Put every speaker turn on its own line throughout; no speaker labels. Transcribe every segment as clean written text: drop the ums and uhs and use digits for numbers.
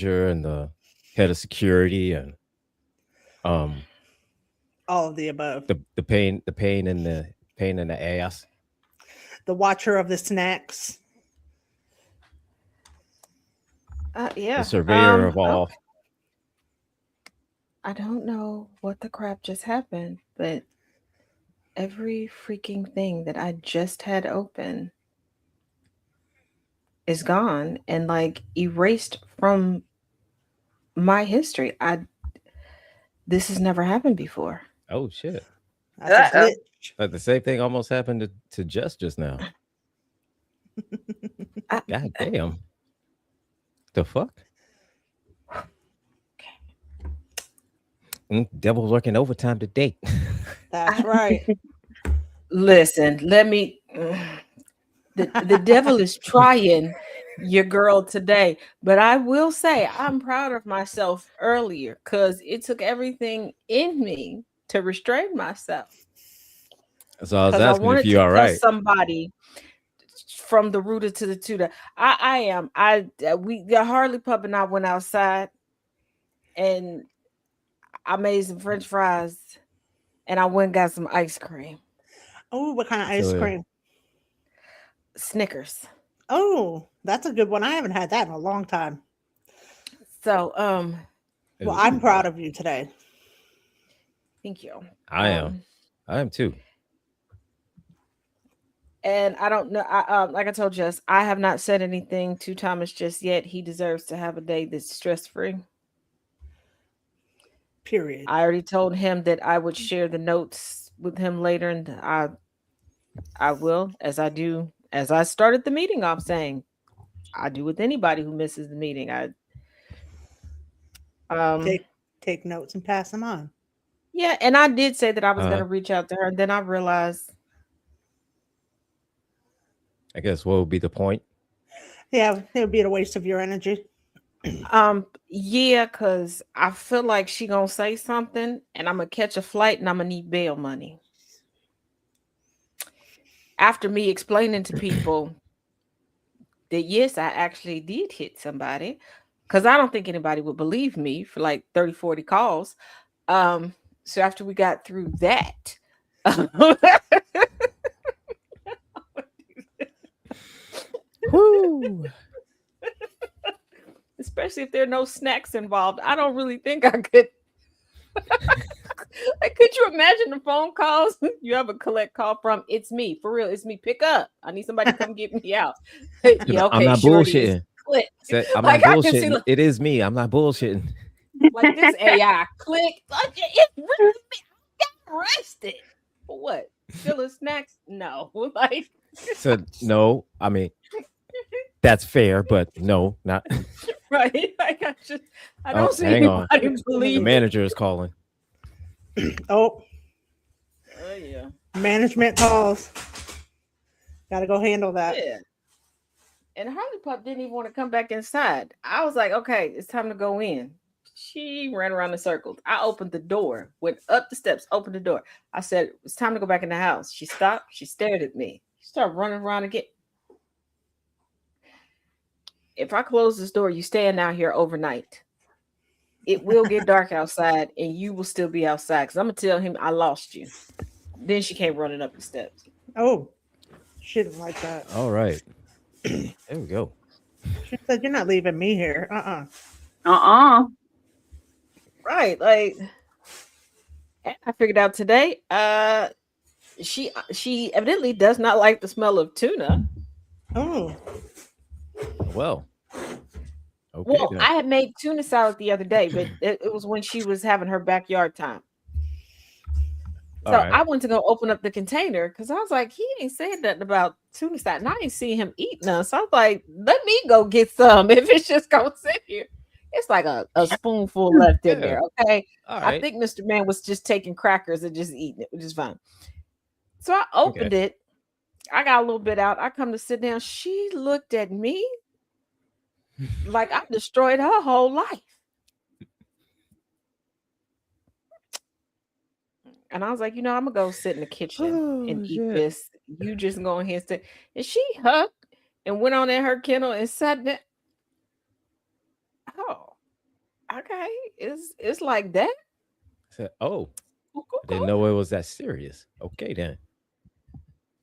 and the head of security and um
All of the above.
pain in the ass,
The watcher of the snacks.
the
Yeah.
surveyor of
Oh,
all.
I don't know what the crap just happened, but every freaking thing that I just had open is gone and like erased from my history. This has never happened before.
Oh shit!
That's a
Uh-oh.
glitch.
Like the same thing almost happened to Jess just now.
I,
God damn! The fuck? Devil's working overtime today.
That's right.
listen, let me. The devil is trying your girl today, but I will say I'm proud of myself earlier because it took everything in me to restrain myself
So I was
because I
asking if
wanted
you
to
all
cuss
right.
somebody from the rooter to the tutor. I am. We the Harley Pup and I went outside and I made some French fries and I went and got some ice cream,
Oh, what kind of ice
So
cream?
Snickers.
Oh, that's a good one. I haven't had that in a long time.
So
Well, I'm
ooh,
proud of you today.
thank you.
I am. I am too.
And I don't know. Like I told Jess, I have not said anything to Thomas just yet. He deserves to have a day that's stress free.
Period.
I already told him that I would share the notes with him later, and I will, as I do, as I started the meeting off saying, I do with anybody who misses the meeting. I um
Take notes and pass them on.
yeah, and I did say that I was
Uh,
gonna reach out to her, and then I realized
I guess what would be the point?
Yeah, it would be a waste of your energy.
yeah, because I feel like she gonna say something and I'm gonna catch a flight and I'm gonna need bail money. After me explaining to people that yes, I actually did hit somebody, because I don't think anybody would believe me for like 30, 40 calls. So after we got through that,
Whoo!
especially if there are no snacks involved, I don't really think I could. Like, could you imagine the phone calls you have a collect call from? It's me, for real. It's me. Pick up. I need somebody to come get me out. Yeah,
I'm
okay,
not
sure it is.
bullshitting.
Click.
I'm not
Like I can see,
bullshitting. It is me. I'm not bullshitting.
like this AI. Click. Like it's really me. I got arrested for what? Stealing snacks? No. Like
So no, I mean that's fair, but no, not.
right. Like I
Oh,
don't see
hang on.
anybody
The
believe it.
manager is calling.
Oh,
Oh yeah.
management calls. Got to go handle that.
Yeah. And Harley Pup didn't even want to come back inside. I was like, okay, it's time to go in. She ran around in circles. I opened the door, went up the steps, opened the door. I said, it's time to go back in the house. She stopped. She stared at me. She started running around again. If I close this door, you staying out here overnight. It will get dark outside and you will still be outside because I'm going to tell him I lost you. Then she came running up the steps.
Oh, she didn't like that.
All right. There we go.
She said, "You're not leaving me here."
Uh-uh.
Right. Like, I figured out today, she evidently does not like the smell of tuna.
Oh,
Well, okay
Well,
then.
I had made tuna salad the other day, but it was when she was having her backyard time.
All
So
right.
I went to go open up the container because I was like, he ain't saying nothing about tuna salad, and I ain't seen him eat none. So I was like, let me go get some if it's just gonna sit here. It's like a spoonful left in
Yeah.
there. Okay.
All
I
right.
think Mr. Man was just taking crackers and just eating it, which is fine. So I
Okay.
opened it. I got a little bit out. I come to sit down. She looked at me like I destroyed her whole life. And I was like, I'm gonna go sit in the kitchen and
Oh
eat
shit.
this. You just go ahead and sit. And she hugged and went on in her kennel and sat down. Oh, Okay, it's like that.
I said, oh, I didn't know it was that serious. Okay, then.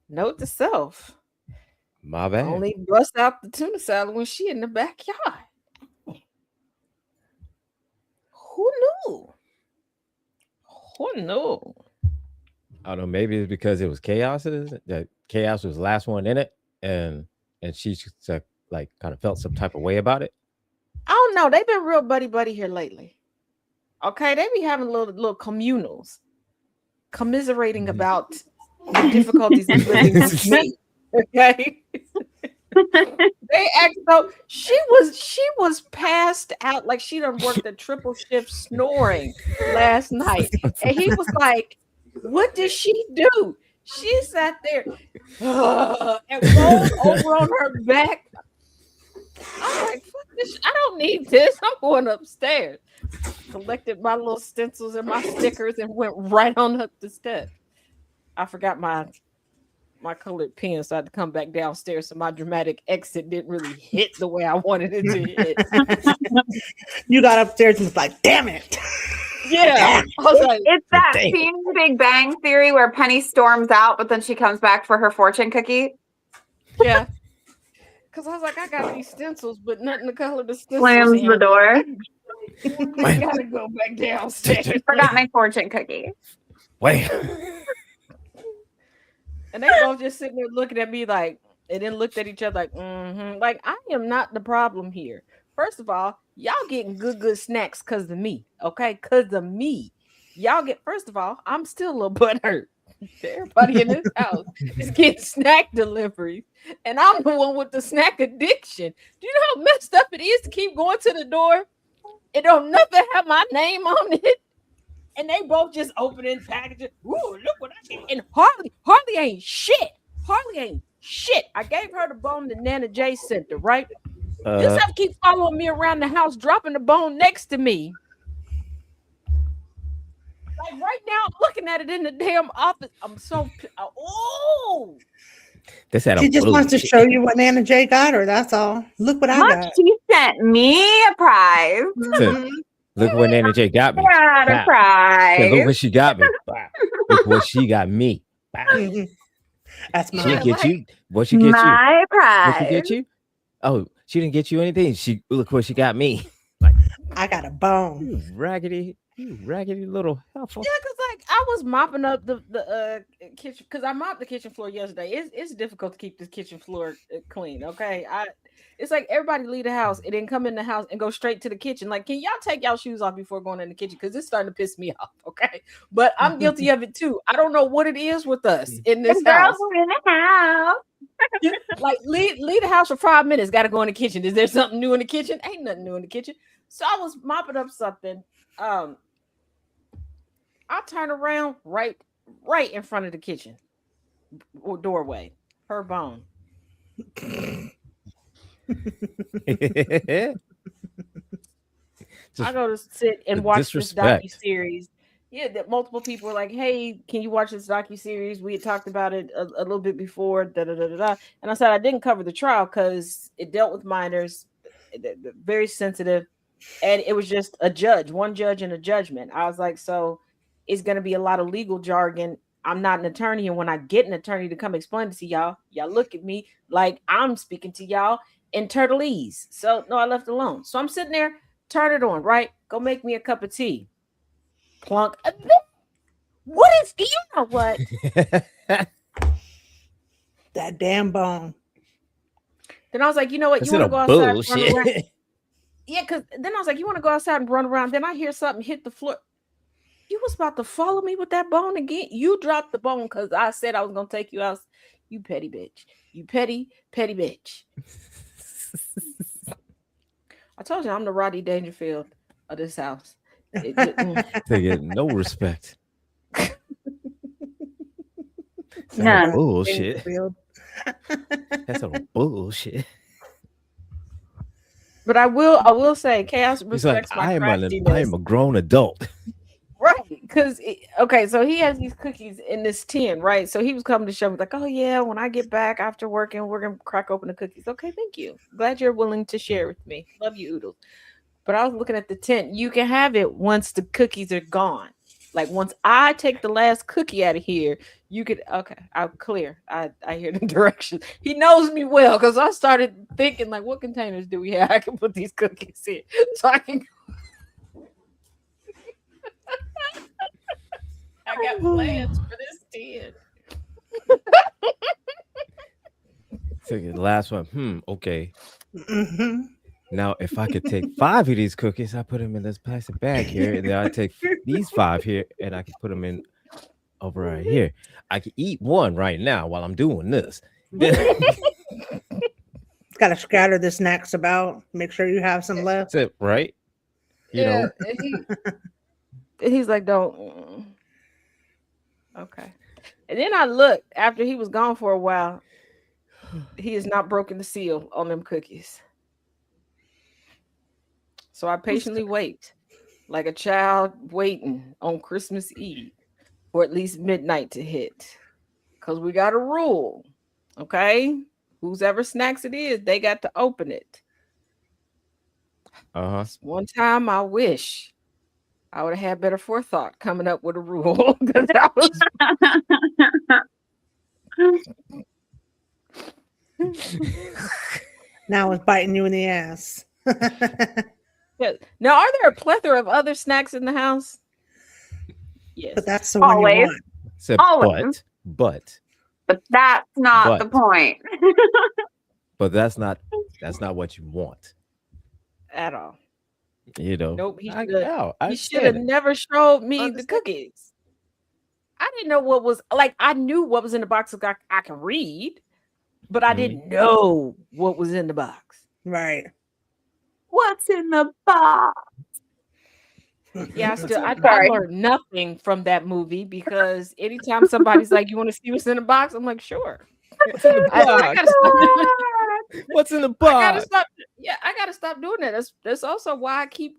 Note to self:
My bad.
only bust out the tuna salad when she in the backyard. Who knew? Who knew?
I don't know. Maybe it's because it was chaos. That chaos was the last one in it, and she just, like kind of felt some type of way about it.
I don't know. They've been real buddy here lately. Okay, they be having little communals, commiserating about the difficulties of living with me. Okay. They act so she was passed out, like she done worked a triple shift snoring last night. And he was like, what did she do? She sat there and rolled over on her back. I'm like, fuck this. I don't need this. I'm going upstairs. Collected my little stencils and my stickers and went right on up the steps. I forgot my colored pen, so I had to come back downstairs. So my dramatic exit didn't really hit the way I wanted it to hit.
You got upstairs and was like, damn it.
Yeah. I was like,
It's that
Dang.
scene in Big Bang Theory where Penny storms out, but then she comes back for her fortune cookie.
yeah. Because I was like, I got these stencils, but nothing to color the stencils.
Slams the door.
I gotta go back downstairs.
Forgot my fortune cookie.
Wait.
And they both just sitting there looking at me like, and then looked at each other like, like I am not the problem here. First of all, y'all getting good snacks because of me, okay? Because of me. Y'all get, first of all, I'm still a little butthurt. Everybody in this house is getting snack deliveries, and I'm the one with the snack addiction. Do you know how messed up it is to keep going to the door? It don't nothing have my name on it. And they both just opening packages. Ooh, look what I get. And Harley ain't shit. Harley ain't shit. I gave her the bone that Nana J sent her, right? Just have to keep following me around the house, dropping the bone next to me. Like right now, I'm looking at it in the damn office. I'm so oh.
This had
She just wants to show you what Nana J got her. That's all. Look what I
Look,
got.
she sent me a prize.
Mhm.
Look what Nana J got me.
Got a
Wow.
prize.
Yeah, look what she got me. Wow. Look what she got me. Wow.
Mhm. That's
She
mine.
didn't get you. What she get you?
My
What
prize.
she get you? Oh, she didn't get you anything. She look what she got me.
I got a bone.
You raggedy little helpful.
Yeah, because like I was mopping up the kitchen, because I mopped the kitchen floor yesterday. It's difficult to keep this kitchen floor clean. Okay, it's like everybody leave the house and then come in the house and go straight to the kitchen. Like, can y'all take y'all shoes off before going in the kitchen? Because it's starting to piss me off. Okay, but I'm guilty of it too. I don't know what it is with us in
The
this
girls
house.
are in the house.
Like leave the house for 5 minutes. Got to go in the kitchen. Is there something new in the kitchen? Ain't nothing new in the kitchen. So I was mopping up something. I turn around right in front of the kitchen doorway. Her bone. I go to sit and watch this docuseries. Yeah, that multiple people were like, "Hey, can you watch this docuseries? We had talked about it a little bit before." And I said I didn't cover the trial because it dealt with minors, very sensitive, and it was just one judge and a judgment. I was like, so it's going to be a lot of legal jargon. I'm not an attorney, and when I get an attorney to come explain it to y'all look at me like I'm speaking to y'all in turtleese. So no, I left it alone. So I'm sitting there, turn it on, right? Go make me a cup of tea. Plunk. What is, you know what?
That damn bone.
Then I was like, you know what? You want to go outside and run around? Yeah, because then I was like, you want to go outside and run around? Then I hear something hit the floor. You was about to follow me with that bone again. You dropped the bone because I said I was going to take you out. You petty bitch. You petty bitch. I told you I'm the Rodney Dangerfield of this house.
They get no respect.
None.
Bullshit. That's a bullshit.
But I will say, Chaos
He's like,
respects my
I
craftiness.
am a grown adult.
Right, because okay, so he has these cookies in this tin, right? So he was coming to show me, like, oh yeah, when I get back after working, we're gonna crack open the cookies. Okay, thank you. Glad you're willing to share with me. Love you, Oodles. But I was looking at the tent. You can have it once the cookies are gone. Like once I take the last cookie out of here, you could. Okay, I'm clear. I hear the directions. He knows me well because I started thinking like, what containers do we have? I can put these cookies in, so I can. I got plans for this tent.
Take the last one. Okay.
Mm-hmm.
Now, if I could take 5 of these cookies, I put them in this plastic bag here, and then I take these 5 here, and I can put them in over right here. I can eat one right now while I'm doing this.
Got to scatter the snacks about. Make sure you have some left.
That's it, right? You know,
And he's like, don't. Okay. And then I looked after he was gone for a while. He has not broken the seal on them cookies. So I patiently wait, like a child waiting on Christmas Eve for at least midnight to hit. Because we got a rule, okay? Whose ever snacks it is, they got to open it. One time I wish I would have had better forethought coming up with a rule. That was...
Now it's biting you in the ass.
Yeah. Now, are there a plethora of other snacks in the house? Yes.
But that's the one you
Always.
want.
Except,
Always.
but
that's not the point.
but that's not what you want.
At all.
You know.
Nope. He
I
should have never showed me the
Understand.
cookies. I didn't know what was like. I knew what was in the box. I can read, but I didn't know what was in the box.
Right.
What's in the box?
Yeah, I learned nothing from that movie because anytime somebody's like, "You want to see what's in the box?" I'm like, "Sure."
What's in the box? What's in the box?
I gotta stop. Yeah, I gotta stop doing that. That's also why I keep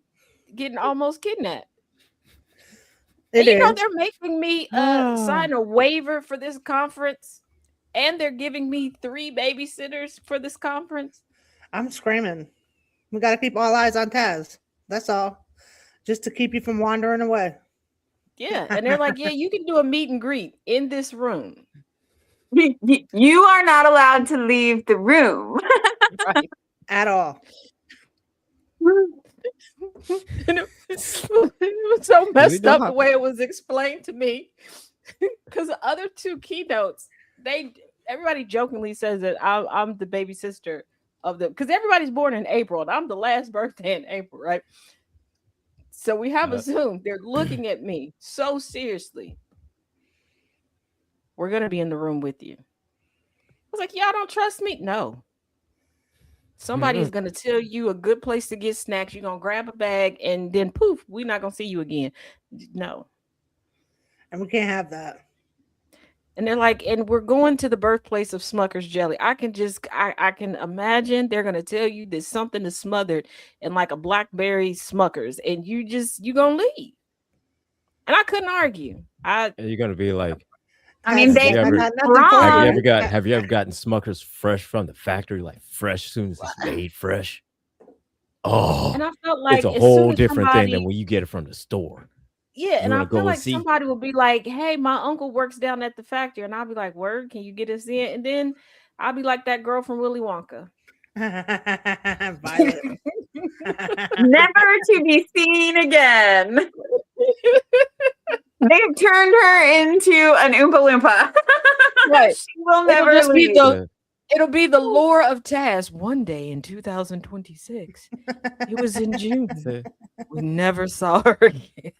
getting almost kidnapped. And you know they're making me sign a waiver for this conference, and they're giving me 3 babysitters for this conference.
I'm screaming. We got to keep all eyes on Taz. That's all. Just to keep you from wandering away.
Yeah, and they're like, "Yeah, you can do a meet and greet in this room."
You are not allowed to leave the room.
Right.
At all.
And it was so messed up the way it was explained to me. Because the other 2 keynotes, everybody jokingly says that I'm the baby sister of the, because everybody's born in April, and I'm the last birthday in April, right? So we have a Zoom. They're looking at me so seriously. We're gonna be in the room with you. I was like, y'all don't trust me? No. Somebody is gonna tell you a good place to get snacks. You're gonna grab a bag and then poof, we're not gonna see you again. No.
And we can't have that.
And they're like, and we're going to the birthplace of Smucker's jelly. I can imagine they're gonna tell you that something is smothered in like a blackberry Smucker's, and you gonna leave. And I couldn't argue.
And you're gonna be like,
I mean,
have you ever
wrong.
gotten Smucker's fresh from the factory, like fresh as soon as it's made fresh? Oh,
and I felt like
it's a whole different thing than when you get it from the store.
Yeah, and I feel like somebody will be like, "Hey, my uncle works down at the factory," and I'll be like, "Word, can you get us in?" And then I'll be like that girl from Willy Wonka.
Violet.
Never to be seen again. They've turned her into an Oompa Loompa.
Right.
She will never leave.
It'll be the lore of Taz. One day in 2026, it was in June. We never saw her again.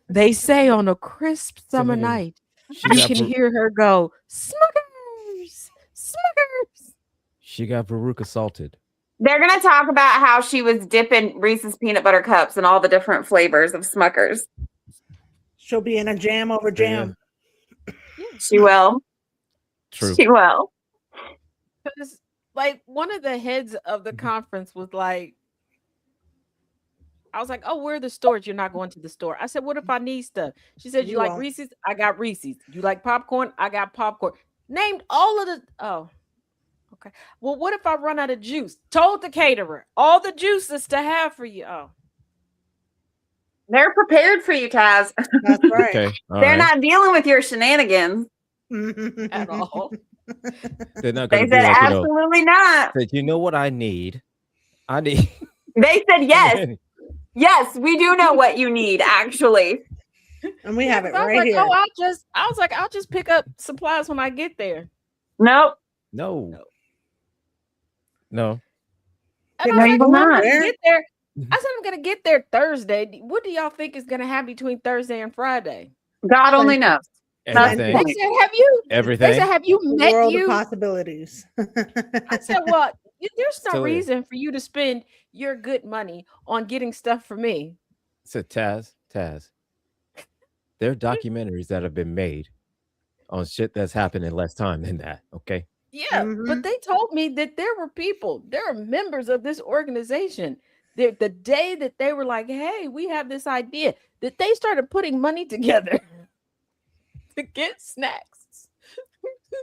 They say on a crisp summer night, you can hear her go, "Smuckers, Smuckers."
She got Veruca salted.
They're going to talk about how she was dipping Reese's peanut butter cups and all the different flavors of Smuckers.
She'll be in a jam over jam.
Yeah.
She will.
True.
She will.
Because, like, one of the heads of the conference was like, I was like, "Oh, where are the stores? You're not going to the store." I said, "What if I need stuff?" She said, "You like Reese's? I got Reese's. You like popcorn? I got popcorn." Named all of the. Oh, Okay. Well, what if I run out of juice? Told the caterer all the juices to have for you. Oh,
They're prepared for you, Taz.
That's right.
Okay. All
They're
right.
not dealing with your shenanigans.
at all.
They're not
They
going to
said
be like,
absolutely not.
said, you know what I need? I need.
They said yes. Yes, we do know what you need, actually.
And we have it
I was
right
like,
here.
oh, I'll just pick up supplies when I get there.
Nope.
No.
And
No,
I
you
was like,
will
well, I'm
not.
gonna get there. I said I'm gonna get there Thursday. What do y'all think is gonna happen between Thursday and Friday?
God only knows.
Everything.
They said, have you?
Everything.
They said, have you
The
met
world of
you?
possibilities.
I said, well, there's no
So,
reason for you to spend your good money on getting stuff for me.
said Taz. There are documentaries that have been made on shit that's happened in less time than that. Okay.
Yeah, but they told me that there are members of this organization. The day that they were like, hey, we have this idea, that they started putting money together to get snacks.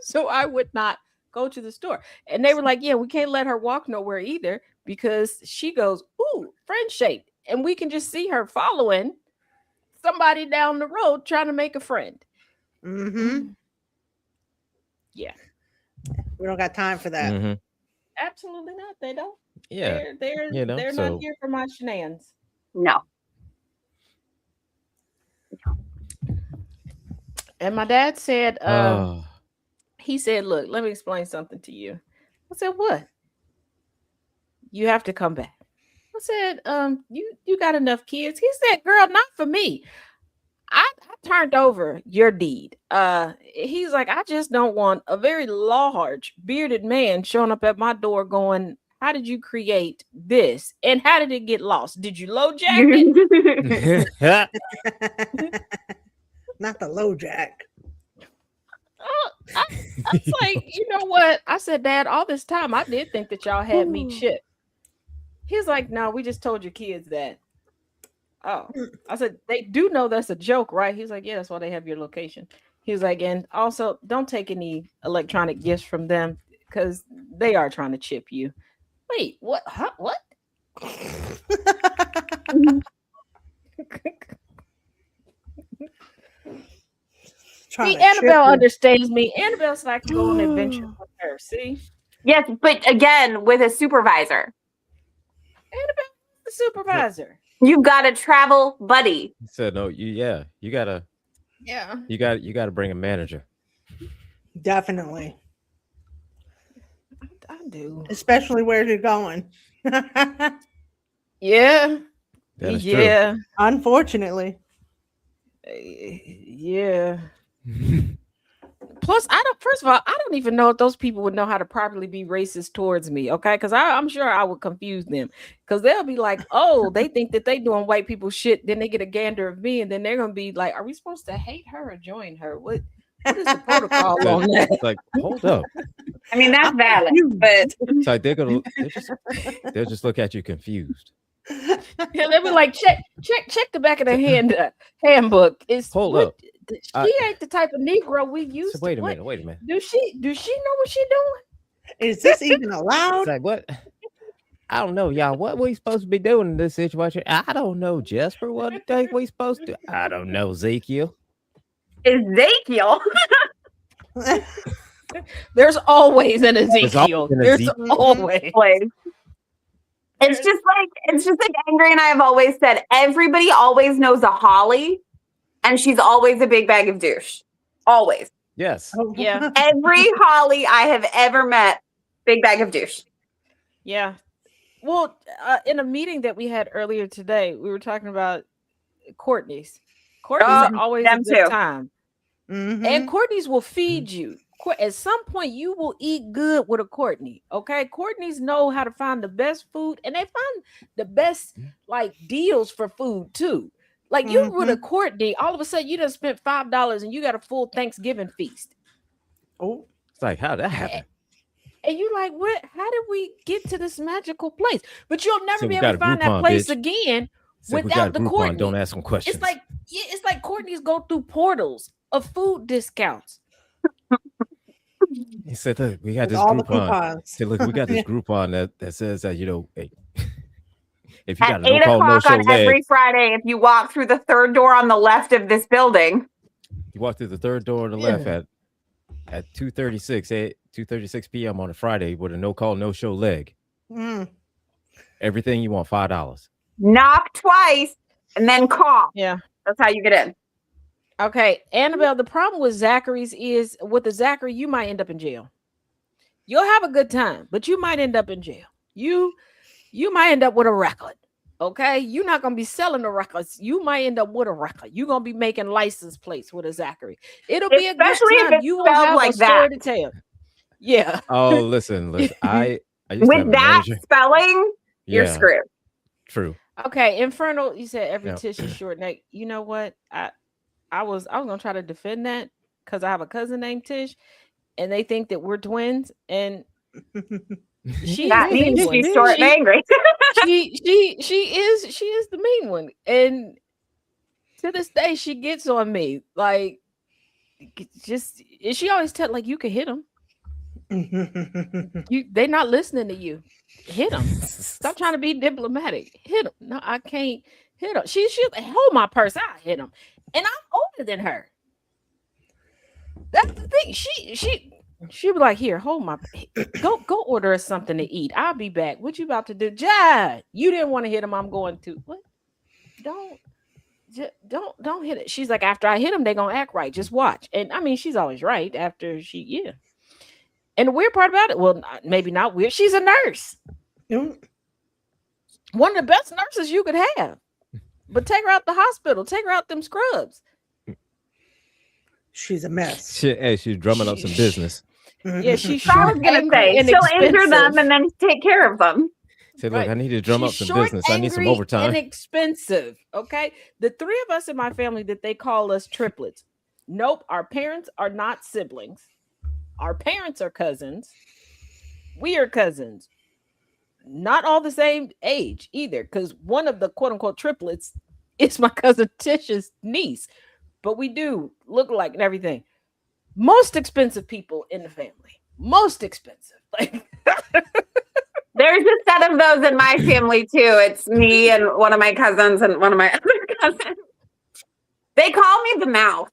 So I would not go to the store. And they were like, yeah, we can't let her walk nowhere either because she goes, ooh, friend shaped. And we can just see her following somebody down the road trying to make a friend. Yeah.
We don't got time for that.
Mm-hmm.
Absolutely not. They don't.
Yeah.
They're not here for my shenanigans.
No.
And my dad said, he said, look, let me explain something to you. I said, what? You have to come back. I said, you got enough kids? He said, girl, not for me. I turned over your deed. He's like, I just don't want a very large bearded man showing up at my door going, how did you create this? And how did it get lost? Did you low jack it?
Not the low jack.
I was like, you know what? I said, Dad, all this time I did think that y'all had me chipped. He's like, no, we just told your kids that. Oh, I said, they do know that's a joke, right? He's like, yeah, that's why they have your location. He was like, and also don't take any electronic gifts from them because they are trying to chip you. Wait, what? Huh? What? See, Annabelle understands me. Annabelle's like to go on an adventure with her. See?
Yes, but again, with a supervisor.
Annabelle's the supervisor.
You've got a travel buddy.
So no, you gotta bring a manager.
Definitely.
I do.
Especially where you're going.
Yeah.
That is
yeah.
true.
Unfortunately.
Yeah. Plus, first of all, I don't even know if those people would know how to properly be racist towards me, okay? Because I'm sure I would confuse them. Because they'll be like, oh, they think that they doing white people shit, then they get a gander of me, and then they're gonna be like, are we supposed to hate her or join her? What is the protocol on that?
It's like, hold up.
I mean, that's valid, but
It's like they'll just look at you confused.
Yeah, they'll be like, check the back of the handbook.
Hold up.
She ain't the type of Negro we used.
So wait a minute.
Do she know what she doing?
Is this even allowed?
It's like, what? I don't know, y'all. What we supposed to be doing in this situation? I don't know, Jesper. What do you think we supposed to? I don't know, Ezekiel.
Ezekiel.
There's always an Ezekiel. There's always.
It's just like Angry and I have always said, everybody always knows a Holly, and she's always a big bag of douche. Always.
Yes.
Yeah.
Every Holly I have ever met, big bag of douche.
Yeah. Well, in a meeting that we had earlier today, we were talking about Courtney's. Courtney's are always a good time.
Mm-hmm.
And Courtney's will feed you. At some point, you will eat good with a Courtney. Okay. Courtney's know how to find the best food, and they find the best like deals for food too. Like you with a Courtney, all of a sudden you done spent $5 and you got a full Thanksgiving feast.
Oh,
It's like, how'd that happen?
And you're like, what? How did we get to this magical place? But you'll never
So
be
we
able to
got a
find that
Groupon,
place
bitch.
again
So we
without
got a
the
Groupon.
Courtney.
Don't ask them questions.
It's like Courtney's go through portals of food discounts.
He said, "Look, we got
With
this
all the
Groupon."
coupons.
He said, "Look, we got this
Yeah.
Groupon that says that hey, if you
At
got a no
8
call, no
o'clock
show
on every
leg,
Friday, if you walk through the third door on the left of this building,
you walk through the third door on the left at 2:36 p.m. on a Friday with a no call, no show leg.
Mm.
Everything you want, $5.
knock twice and then call.
Yeah.
That's how you get in.
Okay, Annabelle, the problem with Zachary's is with the Zachary, you might end up in jail. You'll have a good time, but you might end up in jail. You might end up with a record. Okay, you're not gonna be selling the records. You might end up with a record. You're gonna be making license plates with a Zachary. It'll be a
Especially
good
if
time.
it's
You will
spelled
have
like
a story
that.
to tell. Yeah.
Oh, listen. I used to have
With
a
that
manager.
spelling, you're
Yeah,
screwed.
true.
Okay, Infernal. You said every
Yeah.
Tish is short neck. You know what? I was gonna try to defend that because I have a cousin named Tish, and they think that we're twins, and she's
That
the mean
means
one.
she's short and angry.
she is the mean one, and to this day she gets on me. Like, just she always tell like you can hit them. They're not listening to you. Hit them. Stop trying to be diplomatic. Hit them. No, I can't hit them. She'll hold my purse. I hit them, and I'm older than her. That's the thing. She'll be like, here, hold my go order us something to eat. I'll be back. What you about to do? Jad, you didn't want to hit him. I'm going to. What? Don't hit it. She's like, after I hit him, they're gonna act right. Just watch. And I mean, she's always right after yeah. And the weird part about it, well, maybe not weird. She's a nurse. One of the best nurses you could have. But take her out the hospital. Take her out them scrubs.
She's a mess.
She's drumming up some business.
Yeah, she's
I was
short,
gonna
angry,
say
and
she'll injure them
expensive.
and then take care of them.
Say, look, I need to drum up
She's
some
short,
business. I need some
angry,
overtime.
and expensive. Okay, the three of us in my family that they call us triplets. Nope, our parents are not siblings. Our parents are cousins. We are cousins. Not all the same age either, because one of the quote unquote triplets is my cousin Tish's niece. But we do look alike and everything. Most expensive people in the family. Most expensive. Like
There's a set of those in my family too. It's me and one of my cousins and one of my other cousins. They call me the mouth.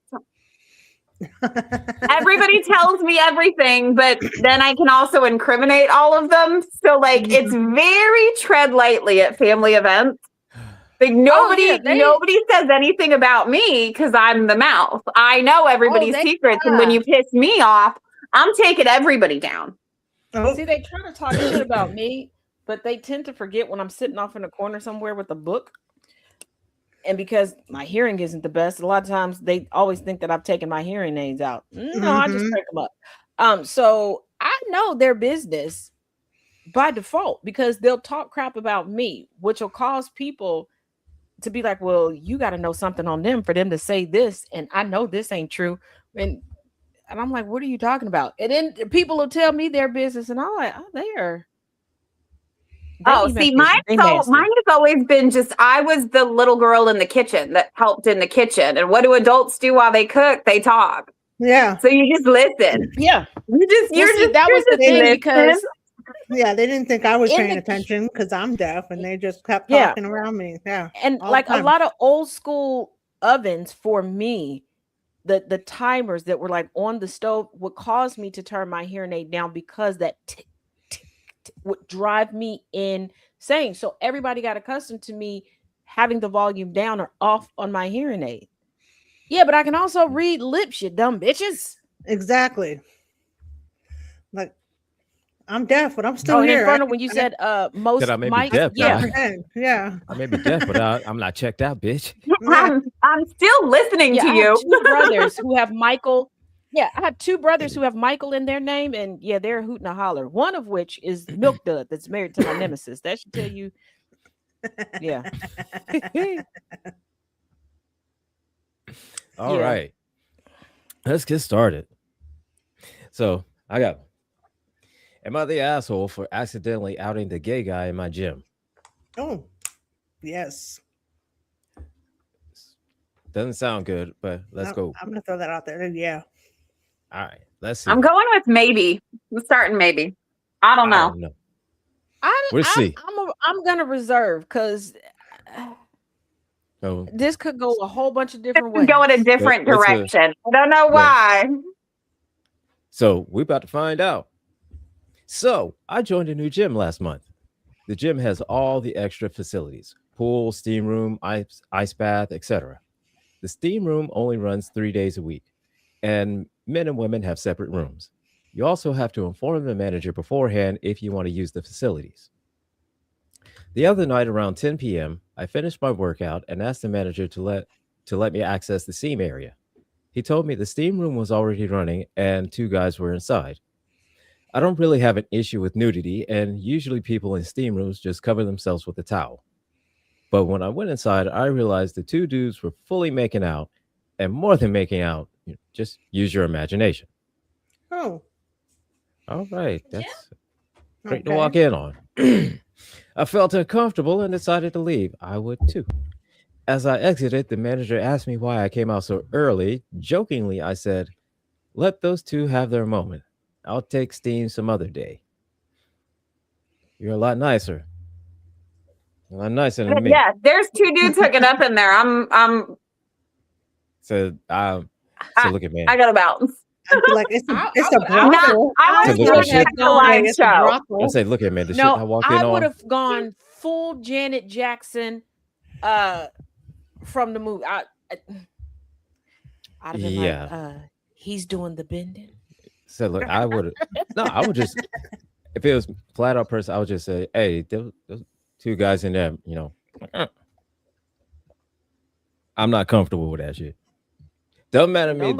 Everybody tells me everything, but then I can also incriminate all of them. So like it's very tread lightly at family events. Like nobody says anything about me because I'm the mouth. I know everybody's secrets, and when you piss me off, I'm taking everybody down.
See, they try to talk shit about me, but they tend to forget when I'm sitting off in a corner somewhere with a book. And because my hearing isn't the best, a lot of times they always think that I've taken my hearing aids out. No, I just break them up. So I know their business by default because they'll talk crap about me, which will cause people to be like, well, you got to know something on them for them to say this. And I know this ain't true. And I'm like, what are you talking about? And then people will tell me their business. And I'm like, oh, they are.
See, mine has always been just, I was the little girl in the kitchen that helped in the kitchen. And what do adults do while they cook? They talk.
Yeah.
So you just listen.
Yeah.
That was the thing because
yeah, they didn't think I was paying attention because I'm deaf and they just kept talking around me. Yeah.
And like a lot of old school ovens for me, the timers that were like on the stove would cause me to turn my hearing aid down because that would drive me insane. So everybody got accustomed to me having the volume down or off on my hearing aid. Yeah, but I can also read lips, you dumb bitches.
Exactly. Like I'm deaf, but I'm still here.
Infernal, when you said most mics,
deaf,
yeah.
I may be deaf, but I'm not checked out, bitch.
I'm still listening to you.
Two brothers who have Michael. Yeah, I have two brothers who have Michael in their name, and yeah, they're hooting a holler. One of which is Milk Dud, that's married to my nemesis. That should tell you. Yeah.
All right. Let's get started. So I got, am I the asshole for accidentally outing the gay guy in my gym?
Oh, yes.
Doesn't sound good, but let's go.
I'm gonna throw that out there. Yeah.
All right, let's see.
I'm going with maybe. I'm starting maybe. I don't know.
We'll see.
I'm gonna reserve because
Oh,
this could go a whole bunch of different
Could
ways.
go in a different
Let's,
direction. I don't know why.
So we're about to find out. So I joined a new gym last month. The gym has all the extra facilities: pool, steam room, ice bath, etc. The steam room only runs 3 days a week, and men and women have separate rooms. You also have to inform the manager beforehand if you want to use the facilities. The other night around 10 p.m., I finished my workout and asked the manager to let me access the steam area. He told me the steam room was already running and two guys were inside. I don't really have an issue with nudity, and usually people in steam rooms just cover themselves with a towel. But when I went inside, I realized the two dudes were fully making out, and more than making out, just use your imagination.
Oh,
All right, that's great to
okay.
walk in on. I felt uncomfortable and decided to leave. I would too. As I exited, the manager asked me why I came out so early. Jokingly, I said, "Let those two have their moment. I'll take steam some other day." You're a lot nicer. A lot nicer than me.
Yeah, there's two dudes hooking up in there.
So, look at me.
I gotta bounce.
I feel like it's a
I
brothel.
I
So
was
look
gonna
at shit.
check the live
It's a
show.
brothel.
I say, look at me. The shit
No,
I walked in
I would
on.
have gone full Janet Jackson from the movie. I'd have been like, he's doing the bending.
So look, I would. No, I would just. If it was flat out person, I would just say, "Hey, those two guys in there, I'm not comfortable with that shit. Doesn't matter to me.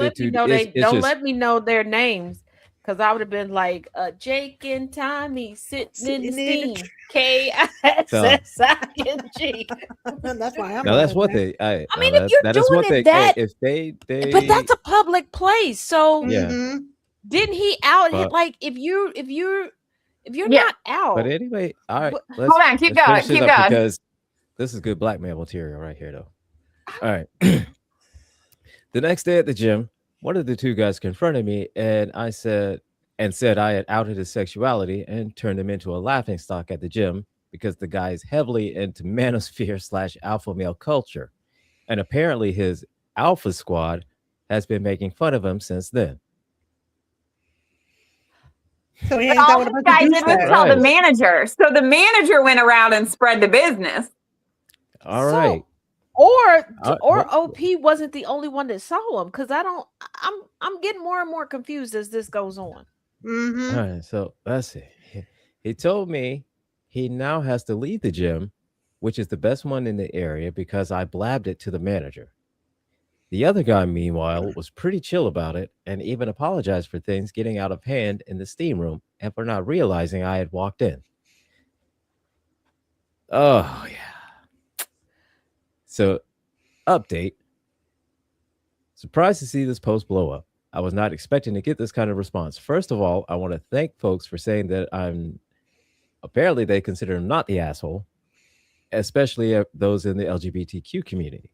Don't let me know their names, because I would have been like, Jake and Tommy sitting in the steam. KISSING.
That's why I'm.
Now that's what they.
I mean, if you're doing
that,
if
they.
But that's a public place, so
yeah.
Didn't he out
But-
like if you're
Yeah.
not out?
But anyway, all right.
Hold on, keep going, keep going.
Because this is good blackmail material right here, though. All right. The next day at the gym, one of the two guys confronted me, and I said I had outed his sexuality and turned him into a laughing stock at the gym because the guy is heavily into manosphere / alpha male culture, and apparently his alpha squad has been making fun of him since then.
So he
But
ain't got
all
what a
this
bunch
guy
of
did was
douchebags.
tell the
Right.
manager. So the manager went around and spread the business.
All right.
Or
what-
OP wasn't the only one that saw him, because I'm getting more and more confused as this goes on.
Mm-hmm.
All right, so let's see. He told me he now has to leave the gym, which is the best one in the area, because I blabbed it to the manager. The other guy, meanwhile, was pretty chill about it and even apologized for things getting out of hand in the steam room and for not realizing I had walked in. Oh, yeah. So, update. Surprised to see this post blow up. I was not expecting to get this kind of response. First of all, I want to thank folks for saying that apparently they consider him not the asshole, especially those in the LGBTQ community.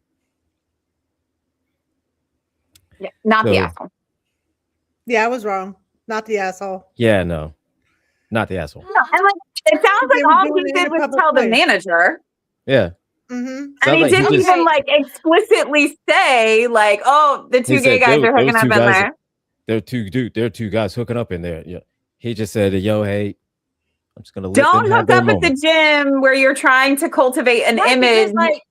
Yeah, not the
So-
asshole.
Yeah, I was wrong. Not the asshole.
Yeah, no, not the asshole.
No, and like it sounds
They
like
were
all
doing
he
it in
did
a
was
public
tell the
place.
manager.
Yeah.
Mm-hmm.
And
Sounds
he
like he
didn't
just-
even like explicitly say, like, "Oh, the two
He
gay
said,
guys
"Those-
are hooking
those
up
two
in
guys-
there."
There are two guys hooking up in there. Yeah. He just said, "Yo, hey, I'm just gonna let
Don't
them have
hook
their
up at the
moment."
gym where you're trying to cultivate an
Right, because,
image.
like,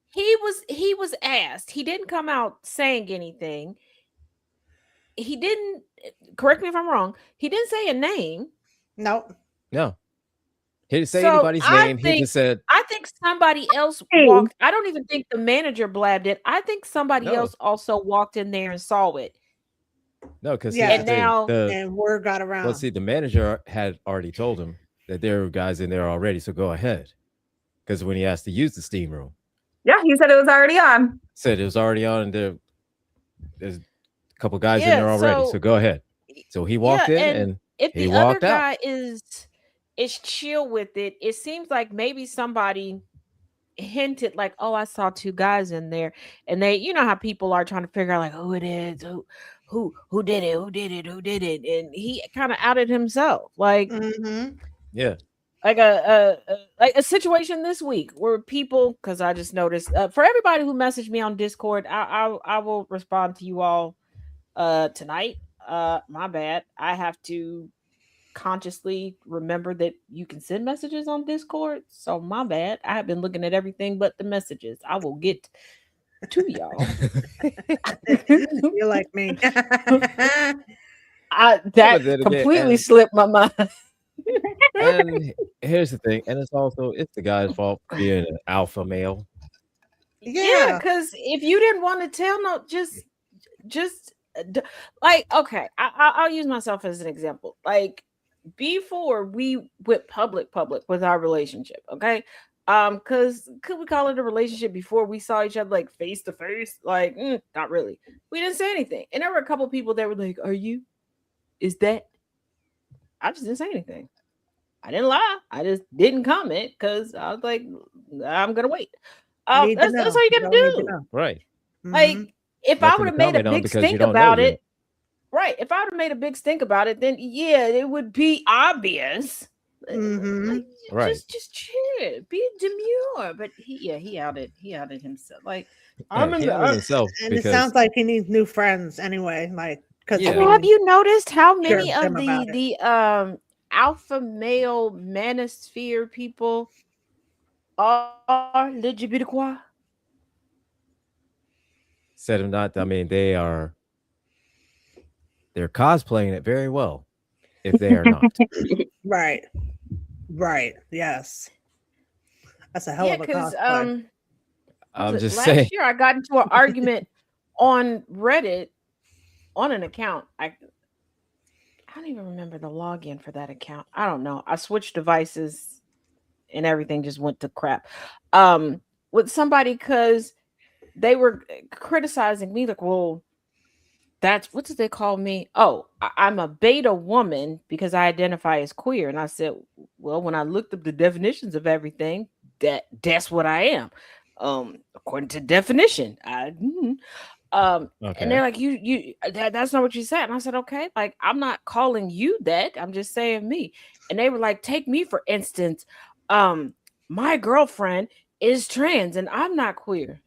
he was asked. He didn't come out saying anything. He didn't, correct me if I'm wrong, he didn't say a name.
Nope.
No, he didn't say
So,
anybody's
I
name. He
think-
just said,
I think somebody else
Hey.
walked. I don't even think the manager blabbed it. I think somebody
No.
else also walked in there and saw it.
"No," because
Yeah.
And now-
And word got around.
well, see, the manager had already told him that there were guys in there already, so go ahead. Because when he asked to use the steam room,
Yeah, he said it was already on.
said it was already on, and there's a couple guys in
Yeah,
there already,
so-
so go ahead. So he walked
Yeah,
in,
and
and
if
he
the other
walked out.
guy is chill with it, it seems like maybe somebody hinted like, "Oh, I saw two guys in there," and they, you know how people are trying to figure out like who it is, who did it, and he kind of outed himself, like
Yeah.
like a situation this week where people, because I just noticed, for everybody who messaged me on Discord, I will respond to you all tonight. My bad. I have to consciously remember that you can send messages on Discord. So my bad. I have been looking at everything but the messages. I will get to y'all.
You're like me.
That
But then again,
completely slipped my mind.
and here's the thing, and it's the guy's fault for being an alpha male.
Yeah, because if you didn't want to tell, no, just like, okay, I'll use myself as an example. Like, before we went public with our relationship, okay, because could we call it a relationship before we saw each other like face to face? Like, not really. We didn't say anything, and there were a couple people that were like, "Are you? Is that?" I just didn't say anything. I didn't lie. I just didn't comment because I was like, I'm gonna wait. That's all you gotta do,
right?
Like, if I would have made a big stink about it. Right. If I would have made a big stink about it, then yeah, it would be obvious. Like,
right.
Just chill. Be demure. But he outed himself. Like,
I'm in himself.
And it sounds like he needs new friends anyway. Like, because
have you noticed how many of the alpha male manosphere people are LGBTQI?
Said him not. I mean, they're cosplaying it very well. If they are not,
right, yes, that's a hell of a cosplay.
I'm just saying.
Last year, I got into an argument on Reddit on an account. I don't even remember the login for that account. I don't know. I switched devices and everything just went to crap. With somebody because they were criticizing me, like, well, that's what did they call me? Oh, I'm a beta woman because I identify as queer. And I said, well, when I looked up the definitions of everything, that's what I am. According to definition. Okay. And they're like, you that's not what you said. And I said, okay, like, I'm not calling you that. I'm just saying me. And they were like, take me for instance. My girlfriend is trans and I'm not queer.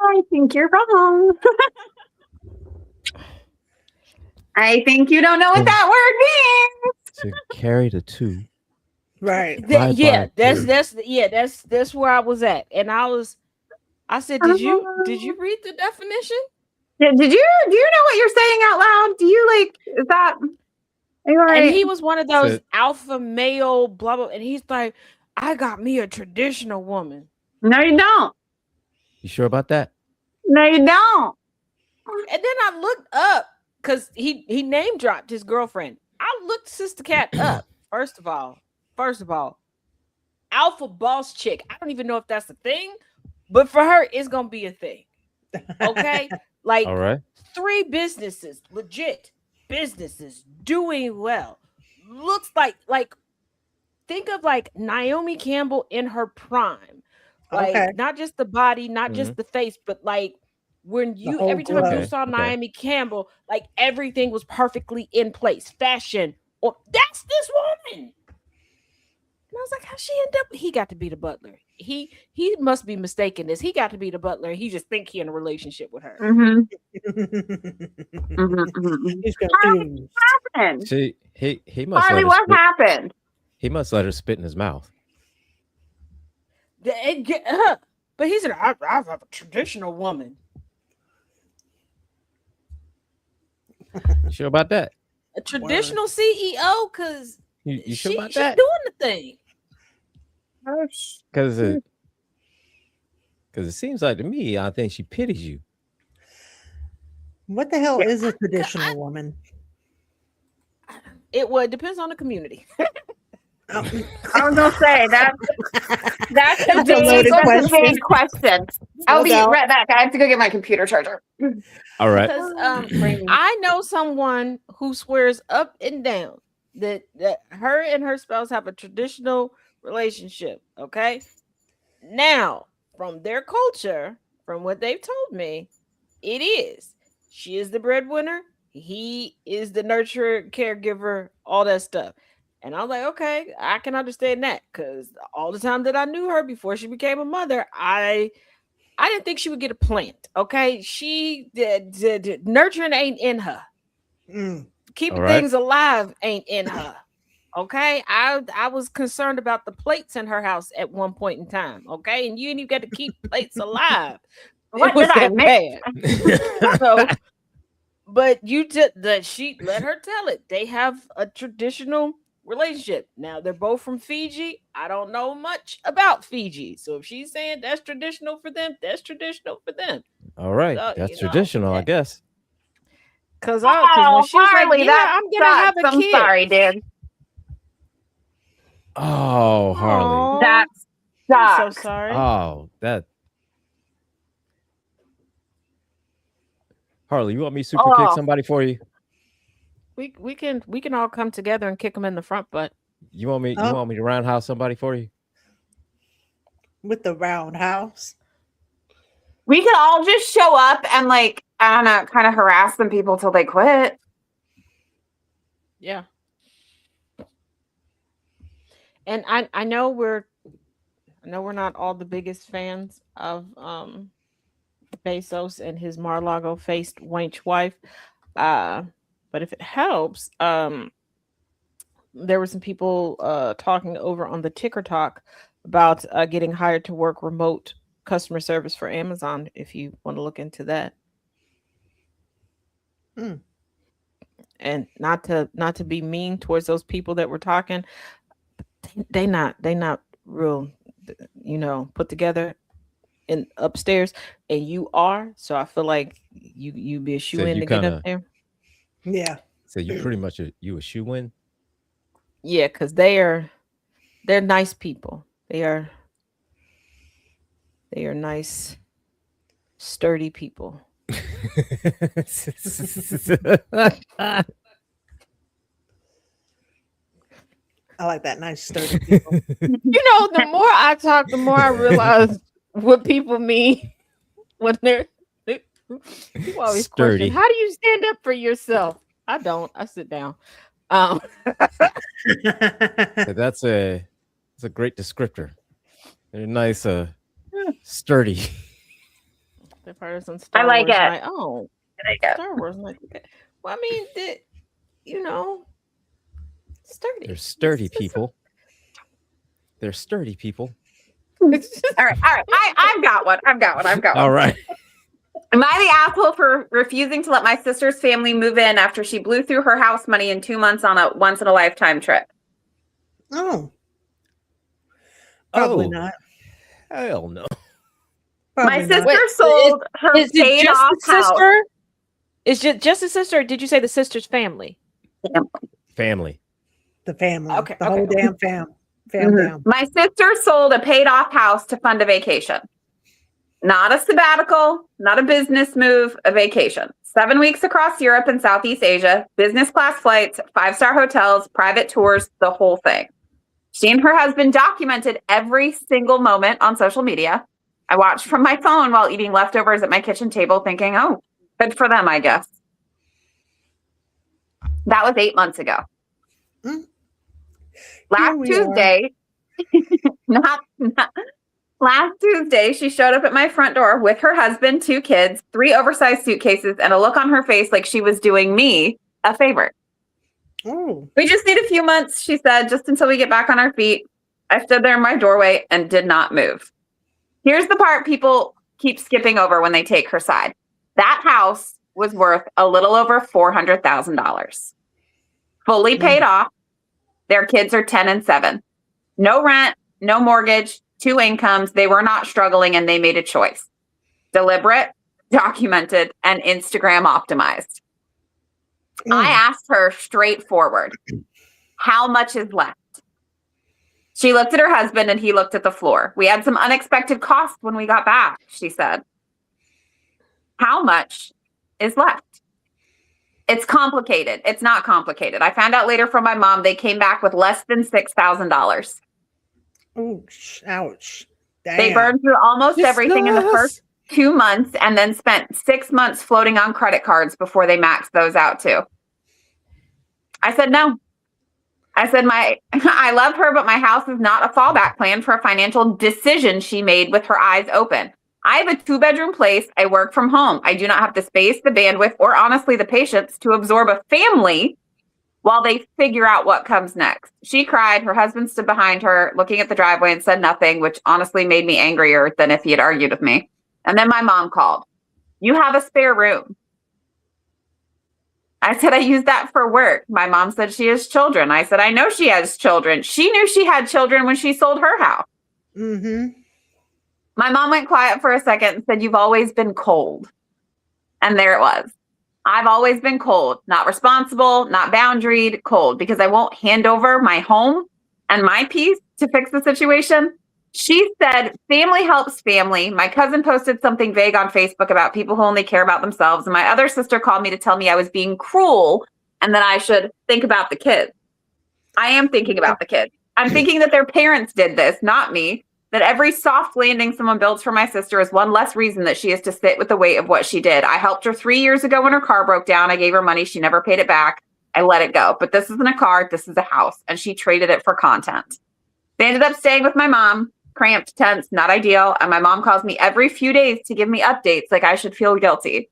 I think you're wrong. I think you don't know what that word means.
To carry the two.
Right.
That's where I was at. And I said, did you read the definition?
Do you know what you're saying out loud? Do you like, is that, are you all right?
And he was one of those alpha male blah blah, and he's like, I got me a traditional woman.
No, you don't.
You sure about that?
No, you don't.
And then I looked up because he name dropped his girlfriend. I looked Sister Cat up. First of all, alpha boss chick. I don't even know if that's a thing, but for her, it's gonna be a thing. Okay, like,
all right.
3 businesses, legit businesses, doing well. Looks like think of like Naomi Campbell in her prime. Like, not just the body, not just the face, but like when you every time you saw Naomi Campbell, like everything was perfectly in place. Fashion, or that's this woman. And I was like, how she end up? He got to be the butler. He must be mistaken this. He got to be the butler. He just think he in a relationship with her.
He's confused.
What happened?
He must.
Harley, what happened?
He must let her spit in his mouth.
But he said, I have a traditional woman.
You sure about that?
A traditional CEO, because
you sure about
she's
that?
doing the thing.
Because it seems like to me, I think she pities you.
What the hell is a traditional woman?
It depends on the community.
I was gonna say that's a big question. I'll be right back. I have to go get my computer charger.
All right.
Because I know someone who swears up and down that her and her spouse have a traditional relationship. Okay, Now, from their culture, from what they've told me, it is. She is the breadwinner. He is the nurturer, caregiver, all that stuff. And I was like, okay, I can understand that because all the time that I knew her before she became a mother, I didn't think she would get a plant. Okay, she did nurturing ain't in her. Keeping things alive ain't in her. Okay, I was concerned about the plates in her house at one point in time. Okay, and you ain't even got to keep plates alive.
What did I miss?
So, but you did that. She let her tell it. They have a traditional relationship. Now they're both from Fiji. I don't know much about Fiji, so if she's saying that's traditional for them, that's traditional for them.
All right,
So,
that's traditional, I guess.
Because when she was
Harley,
like, "Yeah, I'm gonna have a
I'm
kid,"
sorry, dude.
Oh, Harley.
That
I'm
sucks.
so sorry.
Oh, that. Harley, you want me to super kick somebody for you?
We can all come together and kick them in the front butt.
You want me to roundhouse somebody for you?
With the roundhouse.
We could all just show up and like, I don't know, kind of harass some people till they quit.
Yeah. And I know we're not all the biggest fans of Bezos and his Mar-a-Lago faced wench wife. But if it helps, there were some people talking over on the Ticker Talk about getting hired to work remote customer service for Amazon, if you want to look into that. And not to be mean towards those people that were talking, they not real, put together in upstairs, and you are. So I feel like you be a shoe in to get up there.
Yeah.
So you pretty much you a shoe in.
Yeah, because they're nice people. They are nice, sturdy people.
I like that, nice sturdy people.
The more I talk, the more I realize what people mean when they're people always
sturdy.
question, how do you stand up for yourself? I don't. I sit down.
That's a great descriptor. They're nice, sturdy.
The person Star
I like
Wars,
it.
like, oh,
I like it.
Star Wars, like, well, I mean, sturdy.
They're sturdy people. They're sturdy people.
All right. I've got one.
All right.
Am I the asshole for refusing to let my sister's family move in after she blew through her house money in 2 months on a once-in-a-lifetime trip?
Oh. Probably not.
Hell no.
Probably
my sister
not.
sold her paid off house.
Is just a sister, or did you say the sister's family?
Family.
The family.
Okay,
The whole damn fam.
Mm-hmm. My sister sold a paid off house to fund a vacation. Not a sabbatical, not a business move, a vacation. 7 weeks across Europe and Southeast Asia, business class flights, 5-star hotels, private tours, the whole thing. She and her husband documented every single moment on social media. I watched from my phone while eating leftovers at my kitchen table thinking, oh, good for them, I guess. That was 8 months ago. Last Tuesday, last Tuesday, she showed up at my front door with her husband, 2 kids, 3 oversized suitcases, and a look on her face like she was doing me a favor.
Oh.
We just need a few months, she said, just until we get back on our feet. I stood there in my doorway and did not move. Here's the part people keep skipping over when they take her side. That house was worth a little over $400,000. Fully paid off. Their kids are 10 and 7. No rent, no mortgage, 2 incomes. They were not struggling and they made a choice. Deliberate, documented, and Instagram optimized. I asked her straightforward, how much is left? She looked at her husband and he looked at the floor. We had some unexpected costs when we got back, she said. How much is left? It's complicated. It's not complicated. I found out later from my mom, they came back with less than $6,000.
Oh, ouch.
They
Damn.
burned through almost everything in the first
Discuss.
2 months and then spent 6 months floating on credit cards before they maxed those out too. I said no. I said I love her, but my house is not a fallback plan for a financial decision she made with her eyes open. I have a 2-bedroom place. I work from home. I do not have the space, the bandwidth, or honestly the patience to absorb a family while they figure out what comes next. She cried. Her husband stood behind her, looking at the driveway and said nothing, which honestly made me angrier than if he had argued with me. And then my mom called. You have a spare room. I said, I use that for work. My mom said she has children. I said, I know she has children. She knew she had children when she sold her house.
Mm-hmm.
My mom went quiet for a second and said, you've always been cold. And there it was. I've always been cold, not responsible, not boundaried, cold, because I won't hand over my home and my peace to fix the situation. She said, family helps family. My cousin posted something vague on Facebook about people who only care about themselves. And my other sister called me to tell me I was being cruel and that I should think about the kids. I am thinking about the kids. I'm thinking that their parents did this, not me. That every soft landing someone builds for my sister is one less reason that she is to sit with the weight of what she did. I helped her 3 years ago when her car broke down. I gave her money. She never paid it back. I let it go. But this isn't a car. This is a house. And she traded it for content. They ended up staying with my mom. Cramped, tense, not ideal. And my mom calls me every few days to give me updates like I should feel guilty.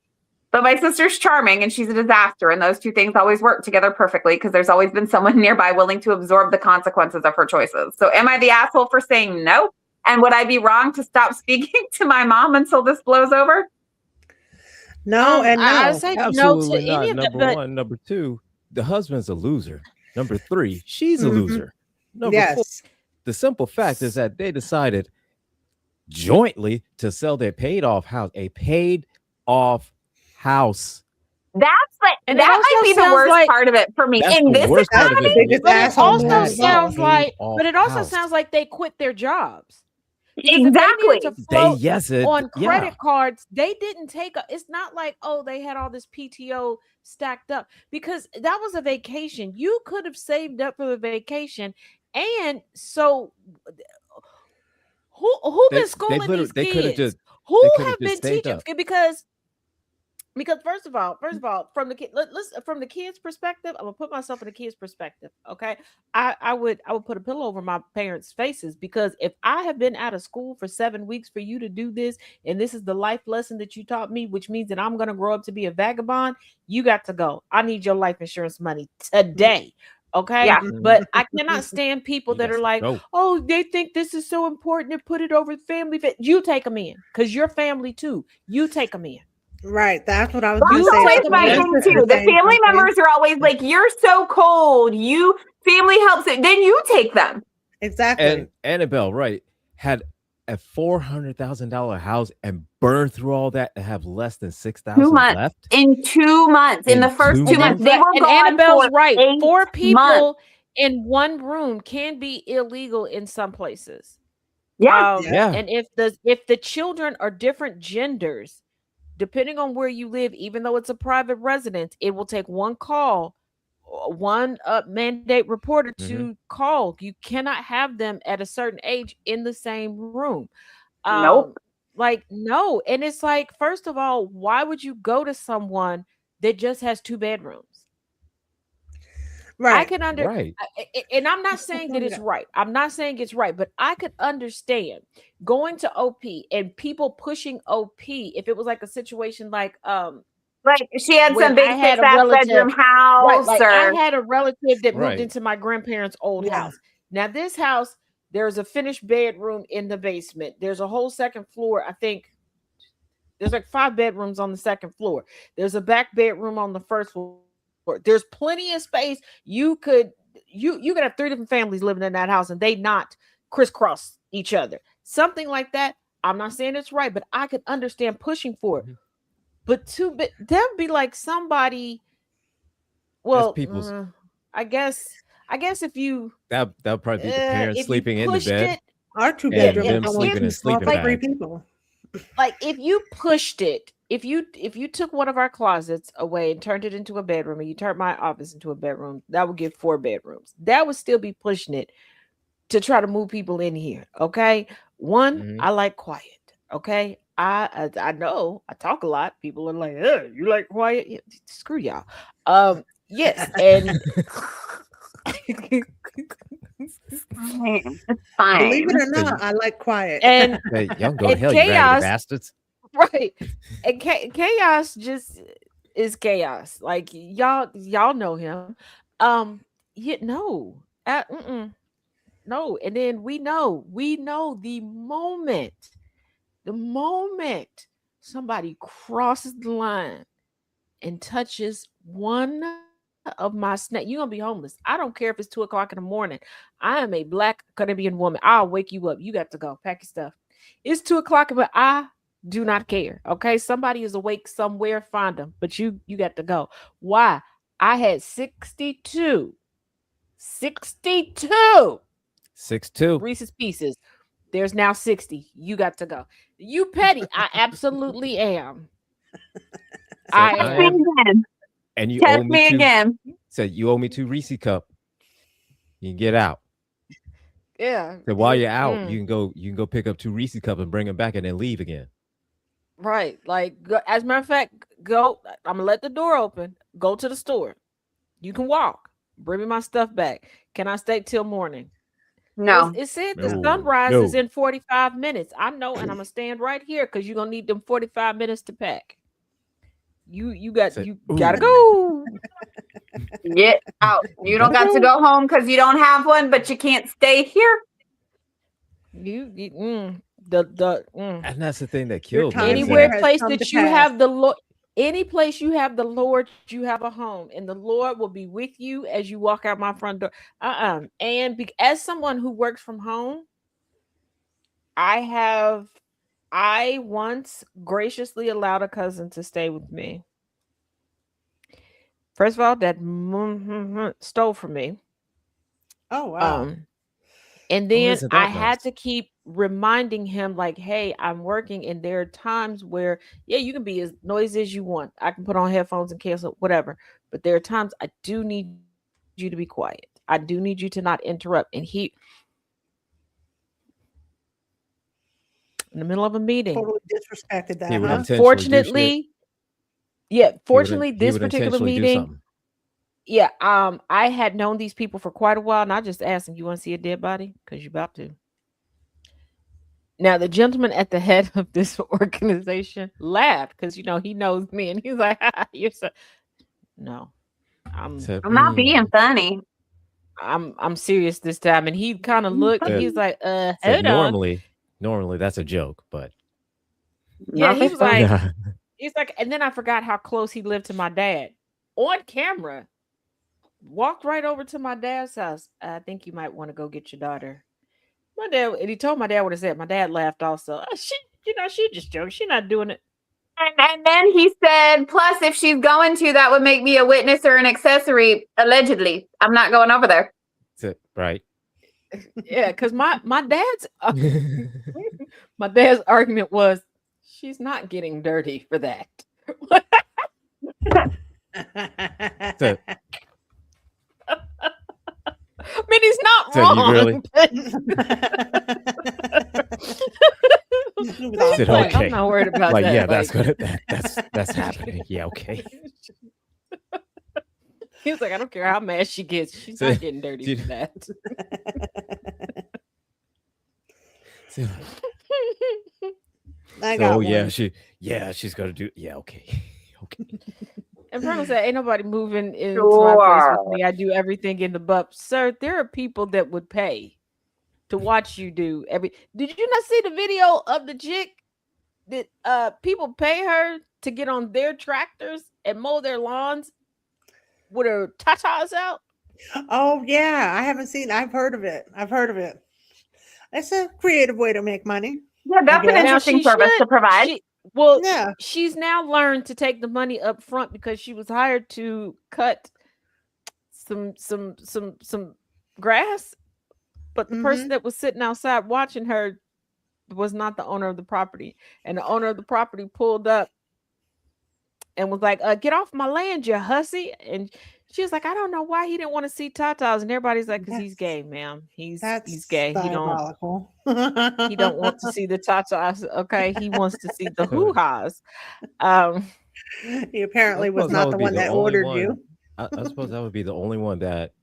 But my sister's charming and she's a disaster. And those two things always work together perfectly because there's always been someone nearby willing to absorb the consequences of her choices. So am I the asshole for saying no? And would I be wrong to stop speaking to my mom until this blows over?
No, and no.
I say no to
Absolutely not.
any of that.
Number
But
one. Number two, the husband's a loser. Number three, she's a
Mhm.
loser. Number four,
Yes.
the simple fact is that they decided jointly to sell their paid off house, a paid off house.
That's like,
And it
that might
also
be the
sounds
worst
like-
part of it for me.
That's
In
the
this
worst part of
That's
it.
the biggest
but it
asshole
also
move of all.
sounds like,
Paid off
but it also
house.
sounds like they quit their jobs. Because if
Exactly.
they needed to float
Yes,
on
yeah.
credit cards, they didn't take it's not like, oh, they had all this PTO stacked up because that was a vacation. You could have saved up for the vacation. And so who
They
been schooling these
they could have
kids?
just
Who
they could
have
have
been
just stayed
teaching?
up.
Because first of all, from the kid, let's from the kids' perspective, I'm gonna put myself in the kids' perspective. Okay, I would put a pillow over my parents' faces because if I have been out of school for 7 weeks for you to do this, and this is the life lesson that you taught me, which means that I'm gonna grow up to be a vagabond, you got to go. I need your life insurance money today. Okay,
Yeah.
but I cannot stand people
You
that
got
are
to
like,
go.
oh, they think this is so important to put it over the family. You take them in because you're family too. You take them in.
Right. That's what I was
That's
going
You
to say.
always
take 'em
my
in.
That's
thing
just
too. The
same
family
thing.
members are always like, "You're so cold. You family helps it." Then you take them.
Exactly.
And Annabelle, right, had a $400,000 house and burned through all that and have less than 6,000
months.
left.
In 2 months, in
In
the first
2
2 months,
months?
they were
And
gone
Annabelle's
for
right.
8
4 people
months.
in one room can be illegal in some places.
Yeah.
Yeah.
And if the children are different genders, depending on where you live, even though it's a private residence, it will take one call, one mandate reporter to call. You cannot have them at a certain age in the same room.
Nope.
Like no. And it's like, first of all, why would you go to someone that just has 2 bedrooms? I
right.
can
Right.
and I'm not saying that it's right. I'm not saying it's right, but I could understand going to OP and people pushing OP if it was like a situation like
Like she had
when
some big
I had a
6-ass
relative-
bedroom
right,
house,
like
or
I had a relative that moved
Right.
into my grandparents' old
Yeah.
house. Now this house, there's a finished bedroom in the basement. There's a whole second floor. I think there's like 5 bedrooms on the second floor. There's a back bedroom on the first floor. There's plenty of space. You could have 3 different families living in that house and they not crisscross each other. Something like that. I'm not saying it's right, but I could understand pushing for it.
Mhm.
But that'd be like somebody. Well,
people's-
I guess if you
That would probably be the parents
if you
sleeping in the
pushed
bed.
it,
Our 2
And
bedroom
them
is
sleeping
only
in sleeping
like 3
bags.
people.
like if you pushed it, if you took one of our closets away and turned it into a bedroom, and you turned my office into a bedroom, that would give 4 bedrooms. That would still be pushing it. to try to move people in here. Okay. One,
Mhm.
I like quiet. Okay. I know I talk a lot. People are like, you like quiet? Yeah, screw y'all. Yes, and
Fine. It's
Believe
fine.
it or
So
not, I like quiet.
and
hey, y'all can go to
and
hell, you raggedy
chaos,
bastards.
right? And chaos just is chaos. Like y'all know him. Yeah, no, no. And then we know the moment somebody crosses the line and touches one of my snacks, you're gonna be homeless. I don't care if it's 2 o'clock in the morning. I am a black Caribbean woman. I'll wake you up. You got to go. Pack your stuff. It's 2 o'clock, but I do not care. Okay. Somebody is awake somewhere, find them. But you got to go. Why? I had 62
6'2".
Reese's Pieces. There's now 60. You got to go. You petty. I absolutely am.
Said
I
I
Me
am,
am.
again.
and you owe
Test
me
me
2.
again.
Said you owe me 2 Reese cup. You can get out.
Yeah.
So while you're out, you can go pick up 2 Reese cup and bring them back and then leave again.
Right. Like, as a matter of fact, go. I'm gonna let the door open. Go to the store. You can walk. Bring me my stuff back. Can I stay till morning?
No.
It said the
No,
sunrise is
no.
in 45 minutes. I know, and I'm gonna stand right here because you're gonna need them 45 minutes to pack. You
Said,
gotta
"Ooh,
go.
Get out. You don't got to go home because you don't have one, but you can't stay here.
And
that's the thing that
Your
killed me.
time
Is
here
anywhere
that
has
place
come to
that you
pass.
have the Lord, any place you have the Lord, you have a home, and the Lord will be with you as you walk out my front door. As someone who works from home, I once graciously allowed a cousin to stay with me. First of all, that stole from me.
Oh wow.
And then
isn't
I
that
had
nice?
to keep reminding him, like, hey, I'm working, and there are times where, yeah, you can be as noisy as you want. I can put on headphones and cancel whatever. But there are times I do need you to be quiet. I do need you to not interrupt. And he, in the middle of a meeting,
Totally disrespected
He
that,
would
huh?
intentionally do shit.
Fortunately,
He
this
would
particular
intentionally do
meeting,
something.
yeah, I had known these people for quite a while, and I just asked them, you want to see a dead body? Because you're about to. Now, the gentleman at the head of this organization laughed because, he knows me, and he's like, "You're so." No,
Said,
I'm not being funny.
I'm serious this time. And he kind of looked, and
Said-
he's like,
said
hold on.
normally that's a joke, but
Yeah, he
Not
was
funny.
like, and then I forgot how close he lived to my dad on camera. Walked right over to my dad's house. I think you might want to go get your daughter. My dad, and he told my dad what he said. My dad laughed also. She just joking. She not doing it.
And then he said, plus, if she's going to, that would make me a witness or an accessory, allegedly. I'm not going over there.
said, right.
Yeah, because my dad's my dad's argument was she's not getting dirty for that.
Said,
I mean, he's not
said, you
wrong.
really? Said,
Like,
okay.
I'm not worried about
Like,
that.
yeah,
Like,
that's happening. Yeah, okay.
he was like, I don't care how mad she gets, she's
So-
not getting dirty
Dude.
for that.
Said,
I got
oh
one.
she's gonna do. Yeah, okay. Okay.
And Bruno said, ain't nobody moving into my place with me. I do everything in the butt. Sir, there are people that would pay to watch you do every. Did you not see the video of the chick that people pay her to get on their tractors and mow their lawns with her tatas out?
Oh yeah, I haven't seen. I've heard of it. It's a creative way to make money.
Yeah, that's an
guess.
interesting service to provide.
Yeah.
She's now learned to take the money up front because she was hired to cut some grass, but the person that was sitting outside watching her was not the owner of the property, and the owner of the property pulled up and was like, get off my land, you hussy. And She was like, I don't know why he didn't want to see tatas, and everybody's like, because he's
That's-
gay, ma'am. He's
That's
gay.
diabolical.
He don't want to see the tatas. Okay, he wants to see the hoo-has. Um,
He apparently was
suppose
not
would
the
be
one that
only
ordered
one-
you.
I suppose that would be the only one that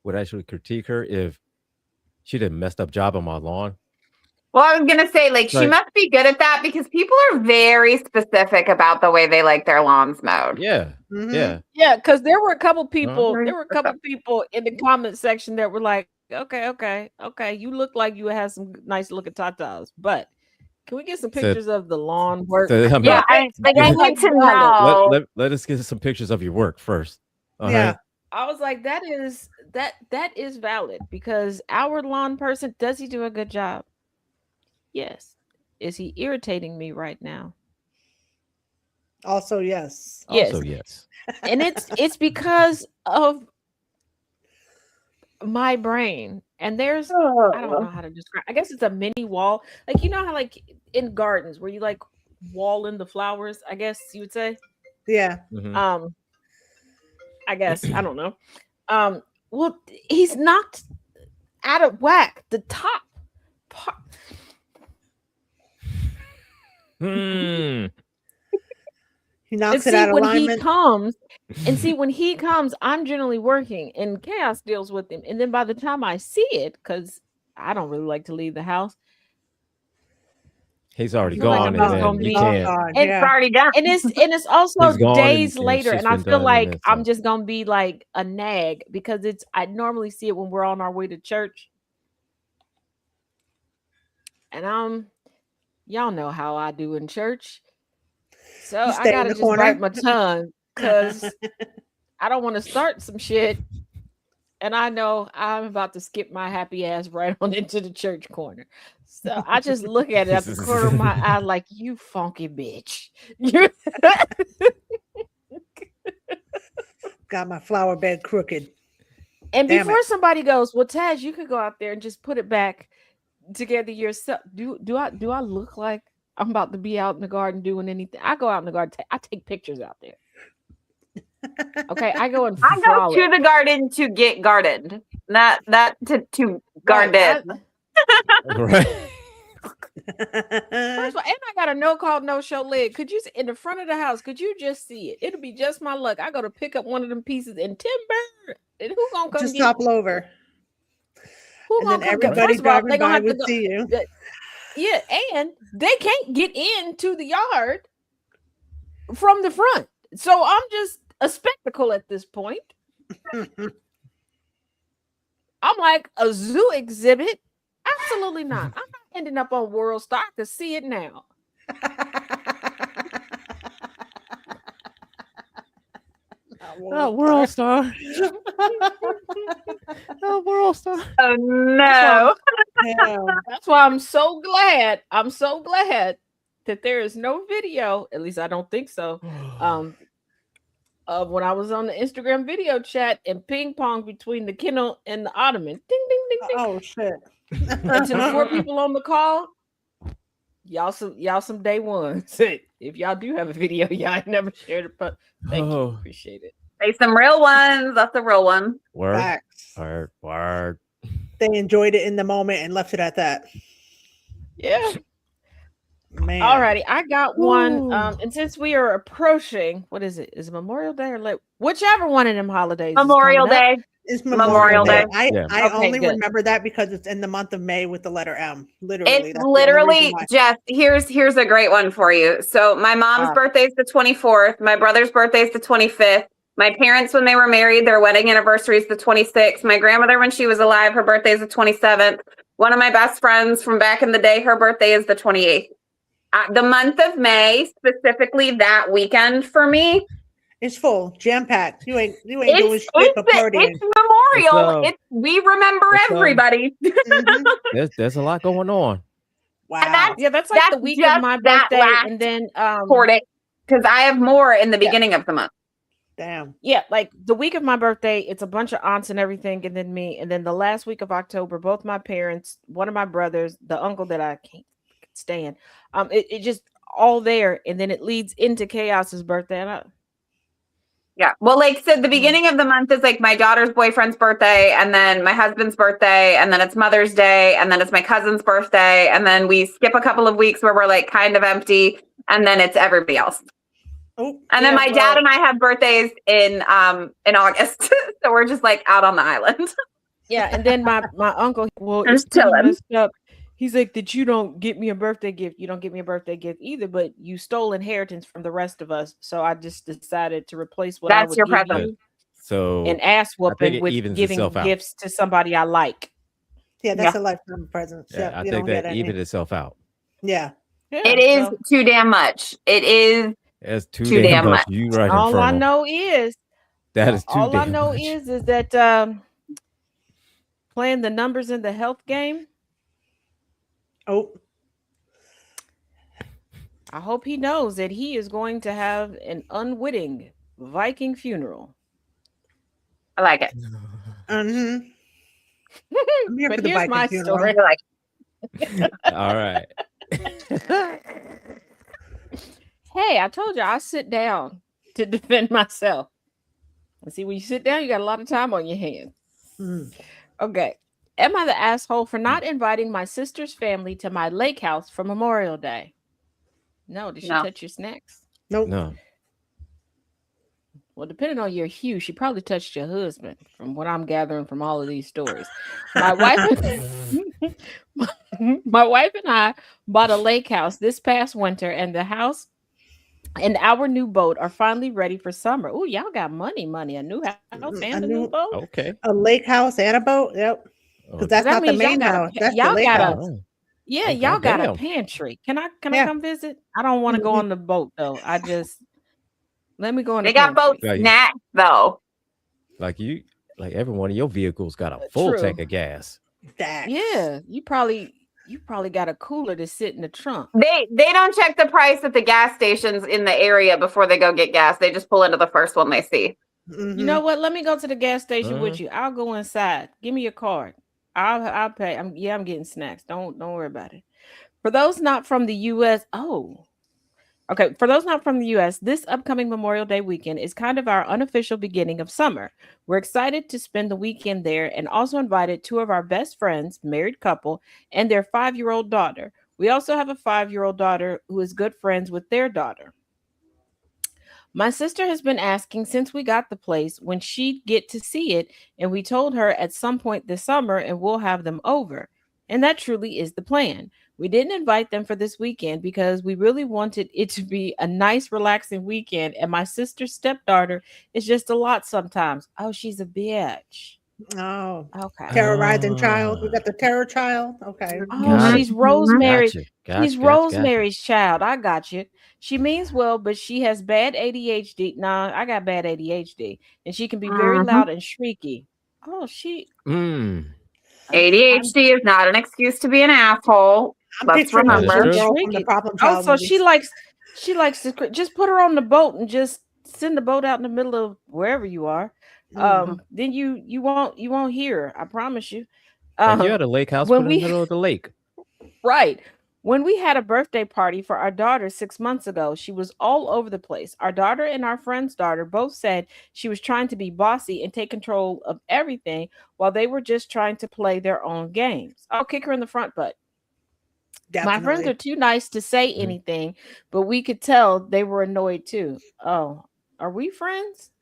would actually critique her if she did a messed up job on my lawn.
Well, I was gonna say, like, she
Like-
must be good at that because people are very specific about the way they like their lawns mowed.
Yeah,
Mhm.
yeah.
yeah, because there were a couple people.
Very
There were a couple people in the comment section that were like, okay. You look like you had some nice looking tatas, but can we get some
Said-
pictures of the lawn work?
So, I mean,
Yeah, I
Like,
need to
valid.
know.
let us get some pictures of your work first. All
Yeah.
right.
I was like, that is valid because our lawn person, does he do a good job? Yes. Is he irritating me right now?
Also, yes.
Yes.
Also, yes.
And it's because of my brain. And there's I don't know how to describe. I guess it's a mini wall. Like, you know how like in gardens where you like wall in the flowers, I guess you would say.
Yeah.
Mhm.
I guess I don't know. Well, he's knocked out of whack. The top part.
Hmm.
He
And
knocks it
see
out of
when
alignment.
he comes, and see when he comes, I'm generally working, and chaos deals with him. And then by the time I see it, because I don't really like to leave the house,
He's already
I feel like
gone,
I'm
and
just
then
gonna
you
be-
can't.
God,
And-
It's already done.
and it's also
He's gone
days
and
later,
shit's
and I
been
feel
done, and
like
it's
I'm
like-
just gonna be like a nag because I normally see it when we're on our way to church, and y'all know how I do in church, so
You
I
stay in
gotta
the
just
corner?
bite my tongue because I don't want to start some shit, and I know I'm about to skip my happy ass right on into the church corner. So I just look at it at the corner of my eye like, you funky bitch. You
Got my flower bed crooked.
And
Damn
before
it.
somebody goes, well, Taz, you could go out there and just put it back together yourself. Do I look like I'm about to be out in the garden doing anything? I go out in the garden. I take pictures out there. Okay, I go and
I go
frolic.
to the garden to get gardened, not to
Right,
garden.
Right.
First of all, and I got a no call, no show lid. Could you in the front of the house? Could you just see it? It'll be just my luck. I go to pick up one of them pieces in timber, and who gonna come
Just
get
topple over.
who
And
gonna
then
come get?
everybody
First of all,
driving
they gonna
by
have to
would
go.
see you.
Yeah, and they can't get into the yard from the front. So I'm just a spectacle at this point. I'm like a zoo exhibit. Absolutely not. I'm not ending up on World Star to see it now.
Oh, World Star. Oh, World Star.
Oh no!
Hell.
That's why I'm so glad. I'm so glad that there is no video. At least I don't think so. Of when I was on the Instagram video chat and ping pong between the kennel and the ottoman. Ding ding ding ding.
Oh shit.
And to the 4 people on the call, y'all some day ones. If y'all do have a video, y'all ain't never shared it, but thank you.
Oh.
Appreciate it.
Say some real ones. That's a real one.
Word.
Facts.
Word.
They enjoyed it in the moment and left it at that.
Yeah.
Man.
Alrighty, I got one.
Woo.
And since we are approaching, what is it? Is it Memorial Day or whichever one of them holidays? is
Memorial
coming up.
Day.
It's
Memorial Day.
I
Yeah.
I
Okay,
only
good.
remember that because it's in the month of May with the letter M. Literally.
It's
that's the only
literally
reason why.
just here's a great one for you. So my mom's birthday is the 24th. My brother's birthday is the 25th. My parents, when they were married, their wedding anniversary is the 26th. My grandmother, when she was alive, her birthday is the 27th. One of my best friends from back in the day, her birthday is the 28th. The month of May, specifically that weekend for me,
It's full, jam packed. You ain't doing shit but partying.
it's Memorial.
It's,
We remember
it's,
everybody.
Mhm.
There's a lot going on.
Wow.
that's-
Yeah, that's like the
That's
week of
just
my
that
birthday,
last
and then
because I have more in the beginning of the month.
Damn.
yeah, like the week of my birthday, it's a bunch of aunts and everything, and then me, and then the last week of October, both my parents, one of my brothers, the uncle that I can't stand, it just all there, and then it leads into Chaos's birthday, and
Yeah. Well, like, so the beginning of the month is like my daughter's boyfriend's birthday, and then my husband's birthday, and then it's Mother's Day, and then it's my cousin's birthday, and then we skip a couple of weeks where we're like kind of empty, and then it's everybody else.
Oh,
And then
Yeah,
my dad and I have birthdays in August, so we're just like out on the island.
Yeah, and then my uncle, well,
Just
it's pretty
chilling.
messed up. He's like, that you don't get me a birthday gift. You don't get me a birthday gift either, but you stole inheritance from the rest of us. So I just decided to replace what I
That's
would
your
give
present.
you
So
an ass
I think
whooping
it
with
evens
giving
itself out.
gifts to somebody I like.
yeah, that's
Yeah.
a lifetime present.
Yeah,
Yeah,
I
you
think
don't get
that
any.
evens itself out.
Yeah.
Yeah,
It is
so
too damn much. It is
That's too
too
damn
damn
much.
much.
You right,
all I
Infernal.
know is
That is too
all I
damn
know
much.
is that playing the numbers in the health game.
Oh,
I hope he knows that he is going to have an unwitting Viking funeral.
I like it.
mm-hmm. I'm here
But
for the
here's
Viking
my
funeral.
story.
I like
All right.
Hey, I told you I sit down to defend myself. And see, when you sit down, you got a lot of time on your hands.
Mm.
Okay. Am I the asshole for not inviting my sister's family to my lake house for Memorial Day? No. Did she
No.
touch your snacks?
Nope.
No.
Well, depending on your hue, she probably touched your husband, from what I'm gathering from all of these stories. My wife my wife and I bought a lake house this past winter, and the house and our new boat are finally ready for summer. Oh, y'all got money. A new house
Mm,
and
a
a new
new-
boat.
Okay.
A lake house and a boat. Yep.
Oh,
Because that's
that
not the
means y'all
main
got a
house.
pa-
That's the
y'all
lake
got a-
house.
oh.
Yeah,
Oh,
y'all got a
goddamn.
pantry. Can I
Yeah.
come visit? I don't want to go
Mhm.
on the boat though. I just let me go in
They
the
got both
pantry.
Right.
snacks though.
Like every one of your vehicles got a full
True.
tank of gas.
Facts.
Yeah, you probably got a cooler to sit in the trunk.
They don't check the price at the gas stations in the area before they go get gas. They just pull into the first one they see.
Mhm.
You know what? Let me go to the gas station with
Uh-huh.
you. I'll go inside. Give me your card. I'll pay. I'm getting snacks. Don't worry about it. For those not from the US, okay. For those not from the US, this upcoming Memorial Day weekend is kind of our unofficial beginning of summer. We're excited to spend the weekend there and also invited two of our best friends, married couple, and their 5-year-old daughter. We also have a 5-year-old daughter who is good friends with their daughter. My sister has been asking since we got the place when she'd get to see it, and we told her at some point this summer and we'll have them over. And that truly is the plan. We didn't invite them for this weekend because we really wanted it to be a nice, relaxing weekend. And my sister's stepdaughter is just a lot sometimes. Oh, she's a bitch.
Oh,
Okay.
terrorizing child. We
Ah.
got the terror child. Okay.
Oh,
Got it.
she's Rosemary.
Gotcha.
She's Rosemary's child. I got you. She means well, but she has bad ADHD. Nah, I got bad ADHD, and she can be very
Mhm.
loud and shrieky. Oh, she.
Mm.
ADHD is not an excuse to be an asshole.
I'm
Let's
picturing the
That is
remember.
little
true.
girl from the
Shrieky.
Problem
Oh,
Child
so
movie.
she likes to just put her on the boat and just send the boat out in the middle of wherever you are.
Mhm.
Then you won't hear her. I promise you.
Like you had a lake house
when
put in the middle of the lake.
Right. When we had a birthday party for our daughter 6 months ago, she was all over the place. Our daughter and our friend's daughter both said she was trying to be bossy and take control of everything while they were just trying to play their own games. I'll kick her in the front butt. My friends
Definitely.
are too nice to say
Mhm.
anything, but we could tell they were annoyed too. Oh, are we friends?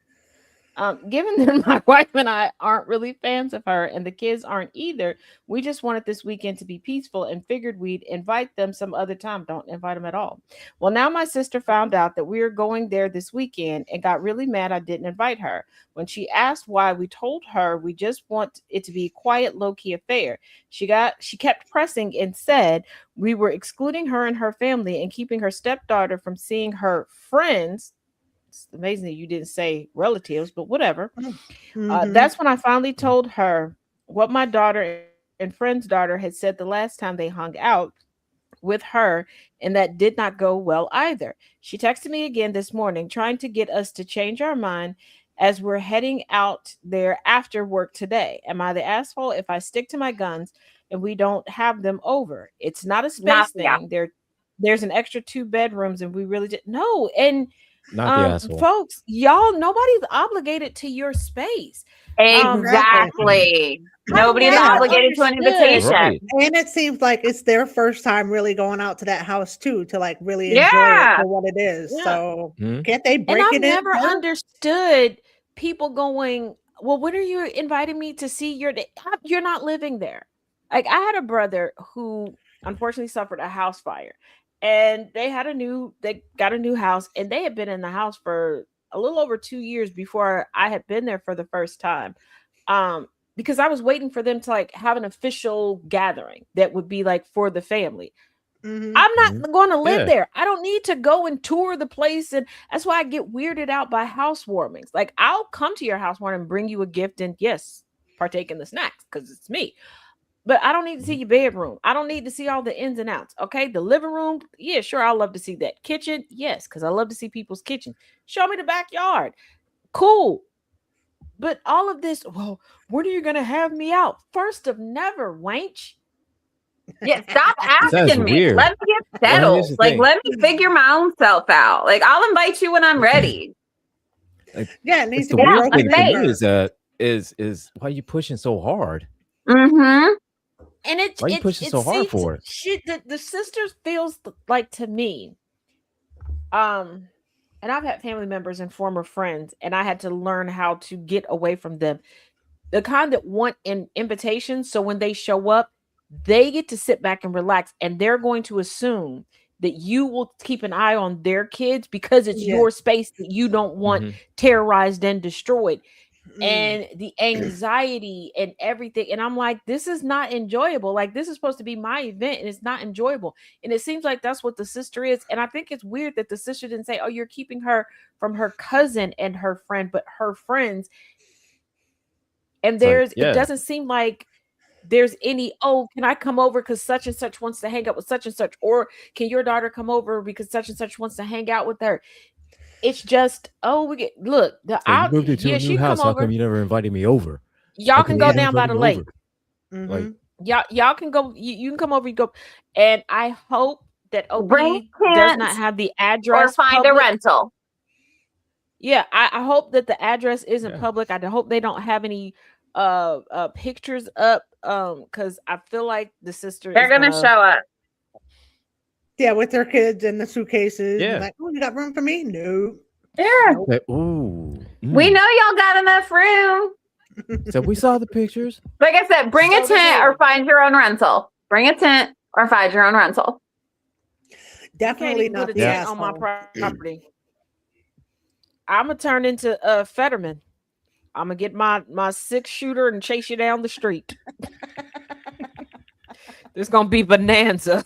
Given that my wife and I aren't really fans of her and the kids aren't either, we just wanted this weekend to be peaceful and figured we'd invite them some other time. Don't invite them at all. Well, now my sister found out that we are going there this weekend and got really mad I didn't invite her. When she asked why, we told her we just want it to be a quiet, low-key affair. She kept pressing and said we were excluding her and her family and keeping her stepdaughter from seeing her friends. It's amazing that you didn't say relatives, but whatever.
Mhm.
That's when I finally told her what my daughter and friend's daughter had said the last time they hung out with her, and that did not go well either. She texted me again this morning, trying to get us to change our mind as we're heading out there after work today. Am I the asshole if I stick to my guns and we don't have them over? It's not a space
Yeah.
thing. There's an extra 2 bedrooms, and we really did no. And
Not the asshole.
Folks, y'all, nobody's obligated to your space.
Exactly. Nobody's
never
obligated to an
understood.
invitation.
Right.
And it seems like it's their first time really going out to that house too, to like really enjoy
Yeah.
it for what it is.
Yeah.
So
Mhm.
can't they
And
break
I've
it in?
never
first?
understood people going, well, when are you inviting me to see your day? You're not living there. Like, I had a brother who unfortunately suffered a house fire, and they got a new house, and they had been in the house for a little over 2 years before I had been there for the first time. Because I was waiting for them to like have an official gathering that would be like for the family.
Mhm.
I'm not going to live
Yeah.
there. I don't need to go and tour the place. And that's why I get weirded out by housewarmings. Like, I'll come to your housewarming and bring you a gift and yes, partake in the snacks because it's me. But I don't need to see your bedroom. I don't need to see all the ins and outs. Okay. The living room. Yeah, sure. I'll love to see that. Kitchen. Yes. Because I love to see people's kitchen. Show me the backyard. Cool. But all of this, well, when are you going to have me out? First of never, wench.
Yeah, stop
That's
asking me.
weird.
Let me get
Well, here's
settled.
the
Like,
thing.
let me figure my own self out. Like, I'll invite you when I'm ready.
Yeah, it needs
It's
to
the
be
Yeah,
weird
broken
thing
in
to me
first.
is why are you pushing so hard?
Mm-hmm.
And it,
Why are you
it,
pushing
it
so hard
seems
for it?
the sisters feels like to me, and I've had family members and former friends, and I had to learn how to get away from them. The kind that want an invitation, so when they show up, they get to sit back and relax, and they're going to assume that you will keep an eye on their kids because it's
Yeah.
your space that you don't want
Mhm.
terrorized and destroyed.
Mm.
And the anxiety and everything. And I'm like, this is not enjoyable. Like, this is supposed to be my event and it's not enjoyable. And it seems like that's what the sister is. And I think it's weird that the sister didn't say, oh, you're keeping her from her cousin and her friend, but her friends. And
It's like,
it doesn't seem like there's any, oh, can I come over because such and such wants to hang out with such and such? Or can your daughter come over because such and such wants to hang out with her? It's just, oh, we get, look,
So you moved into a
she
new
can
house.
come
How
over.
come you never invited me over?
Y'all
How
can
come
go
you never
down by
invited
the
me
lake.
over?
Mhm.
Like,
Y'all can go. You can come over. You go, and I hope that OP
Bring
does not
pants
have the
or
address
find a
public.
rental.
Yeah, I hope that the address isn't
Yeah.
public. I hope they don't have any pictures up because I feel like the sister
They're
is
gonna
gonna
show up.
Yeah, with their kids and the suitcases.
Yeah.
And like, oh, you got room for me? No.
Yeah.
Nope.
okay, ooh.
We
Mm.
know y'all got enough room.
So we saw the pictures.
Like I said, bring a
So did
tent
you.
or find your own rental. Bring a tent or find your own rental.
You can't
Definitely
even
not
put a
the
tent on my
asshole.
property. I'm gonna turn into Fetterman. I'm gonna get my 6-shooter and chase you down the street. There's gonna be bonanza.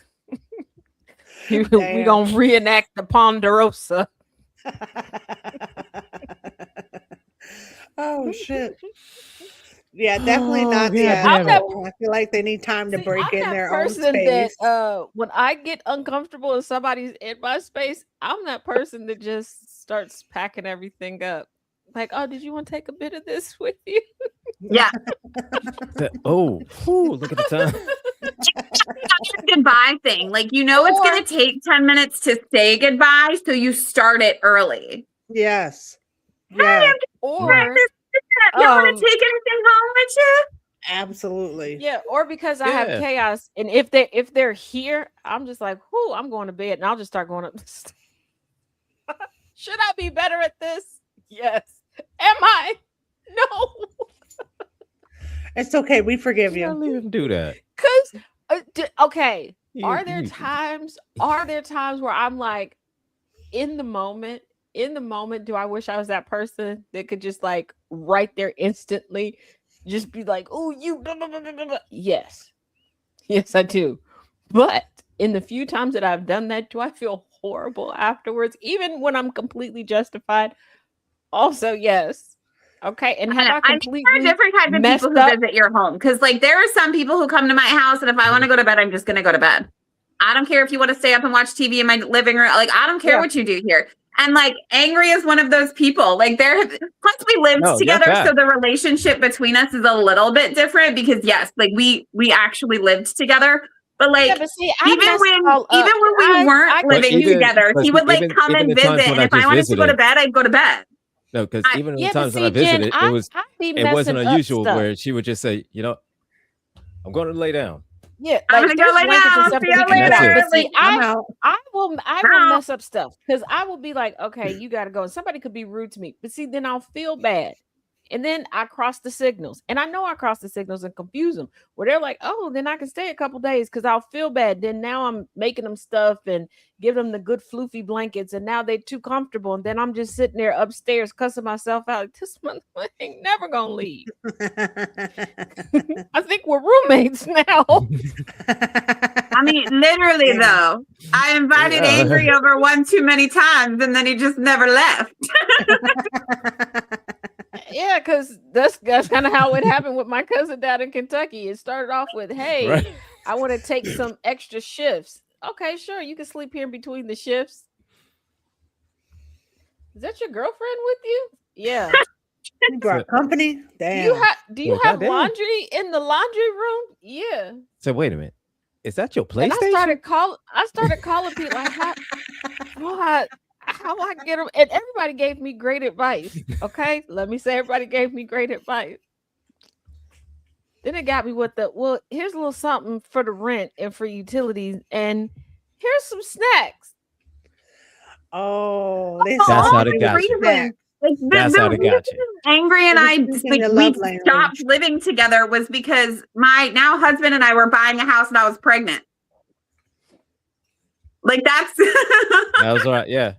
We
Damn.
gonna reenact the Ponderosa.
Oh shit. Yeah, definitely not the
God damn it.
asshole. I feel like they need time to
See,
break
I'm
in
that
their own
person
space.
that when I get uncomfortable and somebody's in my space, I'm that person that just starts packing everything up. Like, oh, did you want to take a bit of this with you?
Yeah.
Oh, whew, look at the time.
Goodbye thing. Like, you know, it's going to take 10 minutes to say goodbye. So you start it early.
Yes.
Hey,
Yeah,
I'm
Or
you want to take anything home with you?
absolutely.
yeah, or because I have
Yeah.
chaos, and if they're here, I'm just like, whoo, I'm going to bed, and I'll just start going up. Should I be better at this? Yes. Am I? No.
It's okay. We forgive
You
you.
gotta leave him do that.
Because okay,
You-
are there
you-
times where I'm like, in the moment, do I wish I was that person that could just like right there instantly just be like, oh, you blah, blah, blah, blah, blah, blah. Yes, I do. But in the few times that I've done that, do I feel horrible afterwards, even when I'm completely justified? Also, yes. Okay, and have I
There are
completely
different types of
messed
people who
up?
visit your home. Because, like, there are some people who come to my house, and if I want to go to bed, I'm just going to go to bed. I don't care if you want to stay up and watch TV in my living room. Like, I don't care
Yeah.
what you do here. And, like, Angry is one of those people. Like, plus we lived
No,
together,
that's
so
bad.
the relationship between us is a little bit different because, yes, like, we actually lived together. But like,
Yeah, but see, I
even
messed
when
all up.
we weren't
I
living
even-
together,
but
he would like
even-
come
even
and
the times
visit.
when
And
I
if I
just
wanted to go to
visited-
bed, I'd go to bed.
No, because even the
Yeah, but
times when
see,
I visited,
Jen,
it
be
wasn't
messing up
unusual
stuff.
where she would just say, I'm going to lay down.
Yeah,
I'm
like
gonna go
there's
lay
blankets and
down.
stuff
See
that we
you
can
And
get
that's
out.
it.
But see,
I'm out.
I will
Out.
mess up stuff because I will be like, okay, you got to go. And somebody could be rude to me, but see, then I'll feel bad. And then I cross the signals. And I know I cross the signals and confuse them where they're like, oh, then I can stay a couple days because I'll feel bad. Then now I'm making them stuff and give them the good floofy blankets. And now they're too comfortable. And then I'm just sitting there upstairs cussing myself out. Like, this motherfucker ain't never going to leave. I think we're roommates now.
I mean, literally though, I invited
Yeah.
Angry over one too many times, and then he just never left.
Yeah, because that's kind of how it happened with my cousin down in Kentucky. It started off with, hey,
Right.
I want to take some extra shifts. Okay, sure. You can sleep here in between the shifts. Is that your girlfriend with you? Yeah.
You brought company? Damn.
Do you
Well,
have
goddamn.
laundry in the laundry room? Yeah.
So wait a minute. Is that your
And
PlayStation?
I started calling people like, how I get them? And everybody gave me great advice. Okay, let me say everybody gave me great advice. Then it got me with here's a little something for the rent and for utilities, and here's some snacks.
Oh,
That's how they got you.
Back.
Like,
That's how they got you.
Angry and
It was
I
speaking your
we
love language.
stopped living together was because my now husband and I were buying a house and I was pregnant. Like that's
That was all right. Yeah.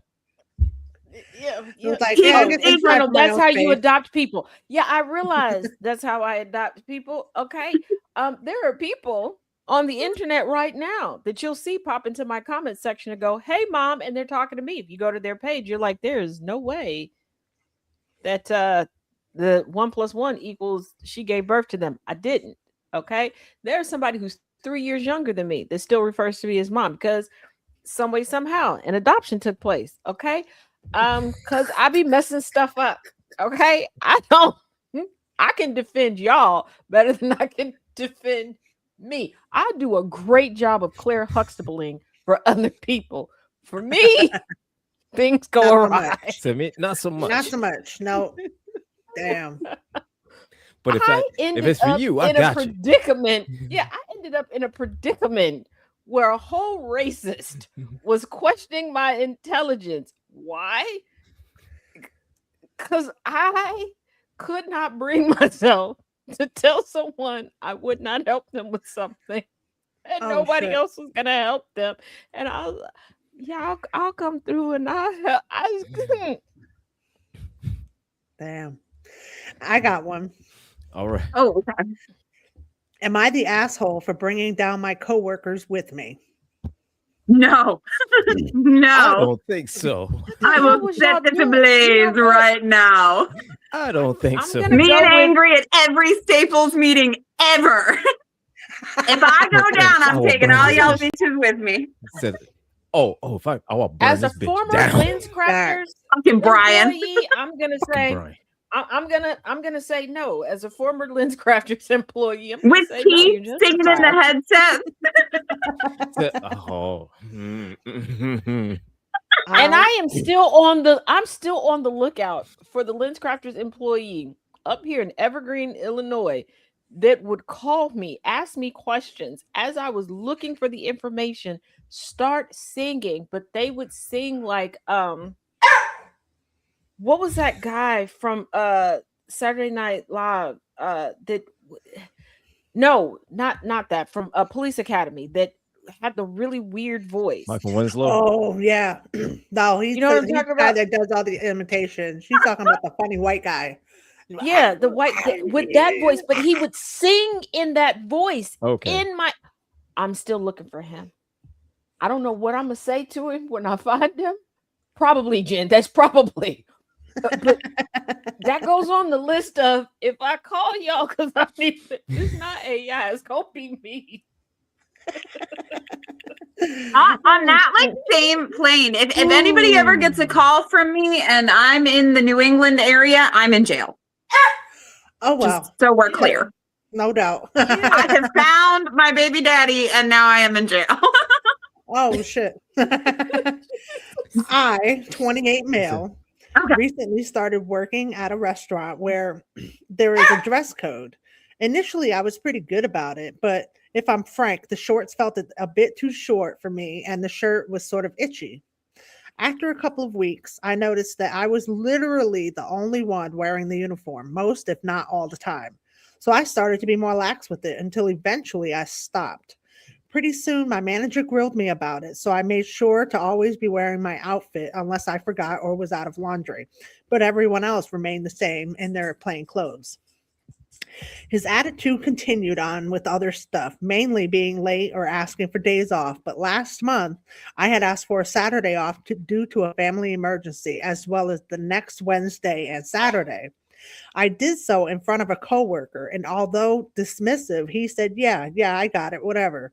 Yeah,
It was like,
He
yeah, I
was
guess
in
it's my
that's how you
space.
adopt people. Yeah, I realize that's how I adopt people. Okay. There are people on the internet right now that you'll see pop into my comment section and go, hey mom, and they're talking to me. If you go to their page, you're like, there is no way that the 1 + 1 equals she gave birth to them. I didn't. Okay. There's somebody who's 3 years younger than me that still refers to me as mom because some way, somehow, an adoption took place. Okay. Because I be messing stuff up. Okay. I can defend y'all better than I can defend me. I do a great job of Claire Huxtabling for other people. For me, things go
Not so
awry.
much.
To me, not so much.
Not so much. No. Damn.
But if it's for you, I
in
got
a
you.
predicament. Yeah, I ended up in a predicament where a whole racist was questioning my intelligence. Why? Because I could not bring myself to tell someone I would not help them with something, and
Oh,
nobody
shit.
else was gonna help them. And I was, yeah, I'll come through and I'll help.
Damn. I got one.
All right.
oh okay.
Am I the asshole for bringing down my coworkers with me?
No.
I
No.
don't think so.
I
How
will
was y'all
set this
doing?
ablaze
You know what?
right now.
I don't think
I'm
so.
gonna
Me
go
and
with-
Angry at every Staples meeting ever. If I go down,
I
I'm
will
taking
burn
all
this
y'all
bitch.
bitches with me.
Said, if I will burn
As a
this bitch
former
down.
Lens Crafters
Fucking Brian.
employee, I'm gonna say
Brian.
I'm gonna say no. As a former Lens Crafters employee, I'm gonna
With
say no.
Keith
You're
singing in the
justified.
headset.
Said,
And I am still on the lookout for the Lens Crafters employee up here in Evergreen, Illinois, that would call me, ask me questions as I was looking for the information, start singing, but they would sing like what was that guy from Saturday Night Live not that from Police Academy that had the really weird voice.
Michael Winslow.
Oh yeah. No, he's
You know what I'm
he's
talking
the guy
about?
that does all the imitations. She's talking about the funny white guy.
Yeah, the white with that voice, but he would sing in that voice.
Okay.
I'm still looking for him. I don't know what I'm gonna say to him when I find him. Probably, Jen. That's probably. But that goes on the list of if I call y'all because I need it's not AI, it's gonna be me.
On that like same plane, if anybody ever gets a call from me and I'm in the New England area, I'm in jail.
Oh well.
Just so we're clear.
No doubt.
I have found my baby daddy, and now I am in jail.
Oh shit. I, 28 male,
Okay.
recently started working at a restaurant where there is a dress code. Initially, I was pretty good about it, but if I'm frank, the shorts felt a bit too short for me and the shirt was sort of itchy. After a couple of weeks, I noticed that I was literally the only one wearing the uniform, most, if not all the time. So I started to be more lax with it until eventually I stopped. Pretty soon, my manager grilled me about it, so I made sure to always be wearing my outfit unless I forgot or was out of laundry. But everyone else remained the same in their plain clothes. His attitude continued on with other stuff, mainly being late or asking for days off. But last month, I had asked for a Saturday off due to a family emergency, as well as the next Wednesday and Saturday. I did so in front of a coworker, and although dismissive, he said, "Yeah, I got it, whatever."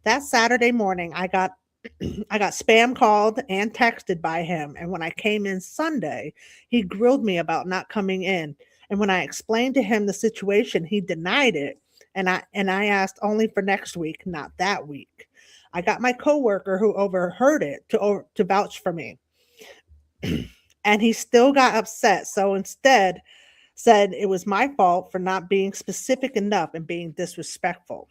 That Saturday morning, I got spam called and texted by him, and when I came in Sunday, he grilled me about not coming in. And when I explained to him the situation, he denied it, and I asked only for next week, not that week. I got my coworker who overheard it to vouch for me, and he still got upset. So instead, said it was my fault for not being specific enough and being disrespectful.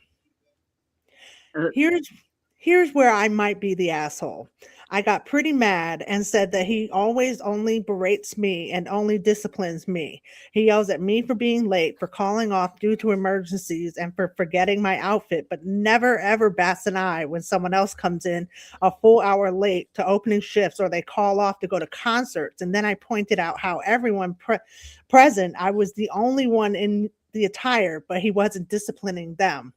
Here's where I might be the asshole. I got pretty mad and said that he always only berates me and only disciplines me. He yells at me for being late, for calling off due to emergencies, and for forgetting my outfit, but never ever bats an eye when someone else comes in a full hour late to opening shifts or they call off to go to concerts. And then I pointed out how everyone present, I was the only one in the attire, but he wasn't disciplining them.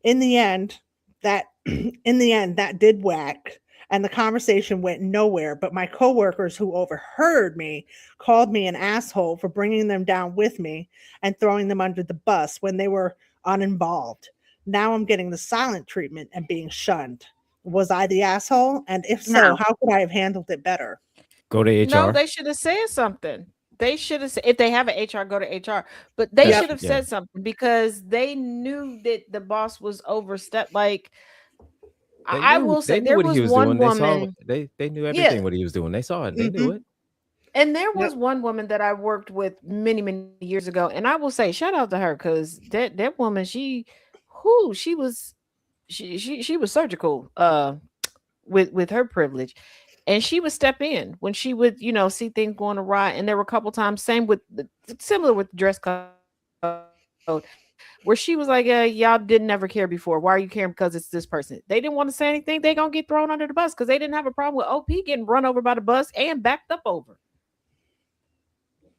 In the end, that did whack, and the conversation went nowhere. But my coworkers who overheard me called me an asshole for bringing them down with me and throwing them under the bus when they were uninvolved. Now I'm getting the silent treatment and being shunned. Was I the asshole? And if so,
No.
how could I have handled it better?
Go to HR.
No, they should have said something. They should have said, if they have an HR, go to HR. But they should have said something because they knew that the boss was overstepped. Like, I will say, there was one woman.
They knew everything what he was doing. They saw it. They knew it.
And there was one woman that I worked with many, many years ago, and I will say, shout out to her, because that woman, she was surgical with her privilege. And she would step in when she would, see things going awry. And there were a couple times, similar with dress code, where she was like, y'all didn't ever care before. Why are you caring? Because it's this person. They didn't want to say anything. They gonna get thrown under the bus because they didn't have a problem with OP getting run over by the bus and backed up over.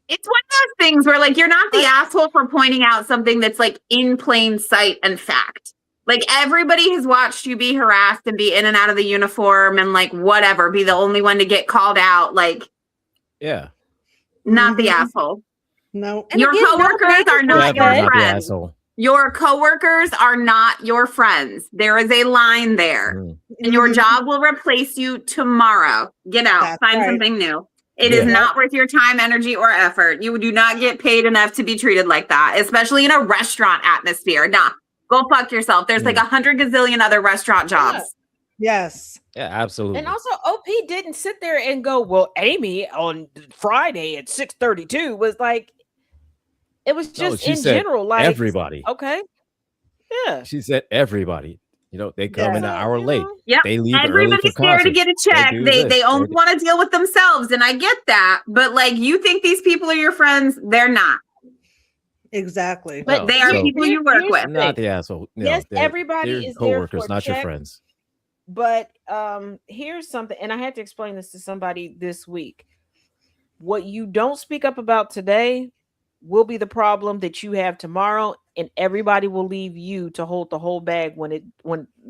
It's one of those things where, like, you're not the asshole for pointing out something that's like in plain sight and fact. Like, everybody has watched you be harassed and be in and out of the uniform and, like, whatever, be the only one to get called out. Like, not the asshole.
No.
Your coworkers are not your friends. Your coworkers are not your friends. There is a line there. And your job will replace you tomorrow. Get out. Find something new. It is not worth your time, energy, or effort. You do not get paid enough to be treated like that, especially in a restaurant atmosphere. Nah. Go fuck yourself. There's like 100 gazillion other restaurant jobs.
Yes.
Yeah, absolutely.
And also, OP didn't sit there and go, well, Amy on Friday at 6:32 was like, it was just in general, like
everybody.
Okay. Yeah.
She said everybody. They come in an hour late.
Yeah.
They leave
Everybody's there to get a check. They only want to deal with themselves. And I get that. But, like, you think these people are your friends? They're not.
Exactly.
But they are people you work with.
Not the asshole.
Yes, everybody is
coworkers, not
check,
your friends.
But here's something, and I had to explain this to somebody this week. What you don't speak up about today will be the problem that you have tomorrow, and everybody will leave you to hold the whole bag when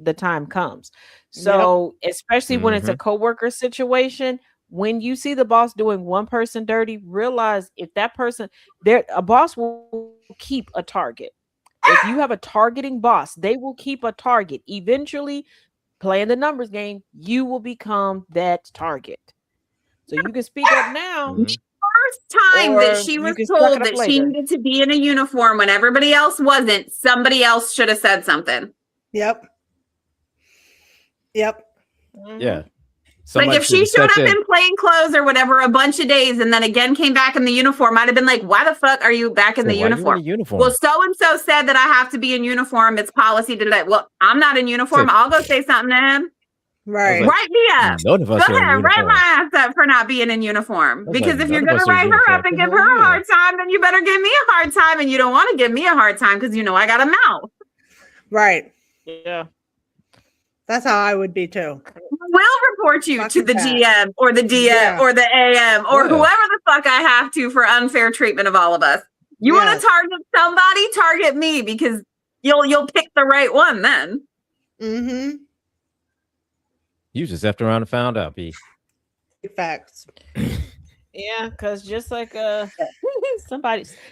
the time comes. So especially when it's a coworker situation, when you see the boss doing one person dirty, realize if that person a boss will keep a target. If you have a targeting boss, they will keep a target. Eventually, playing the numbers game, you will become that target. So you can speak up now.
first time
Or
that she
you
was
can suck
told
it up
that she
later.
needed to be in a uniform when everybody else wasn't, somebody else should have said something.
Yep. Yep.
Yeah.
Like
Somebody
if she
should
showed
have
up
stepped in.
in plain clothes or whatever a bunch of days and then again came back in the uniform, I'd have been like, why the fuck are you back in
Say,
the
why you in
uniform?
a uniform?
Well, so-and-so said that I have to be in uniform. It's policy to do that. Well, I'm not in uniform.
Say-
I'll go say something to him.
Right.
like,
Write me up.
None of
Go
us are in
ahead, write
uniform.
my ass up for not being in uniform.
I was
Because
like,
if you're
none of
going
us
to
are in
write her
uniform.
up and
The
give
hell
her a
yeah.
hard time, then you better give me a hard time. And you don't want to give me a hard time because you know I got a mouth.
Right.
Yeah.
That's how I would be too.
Will report you
Fuck
to the
that.
GM or the DM
Yeah.
or the AM or
Yeah.
whoever the fuck I have to for unfair treatment of all of us. You want
Yes.
to target somebody? Target me because you'll pick the right one then.
Mm-hmm.
You just effed around and found out, B.
Facts.
Yeah, because just like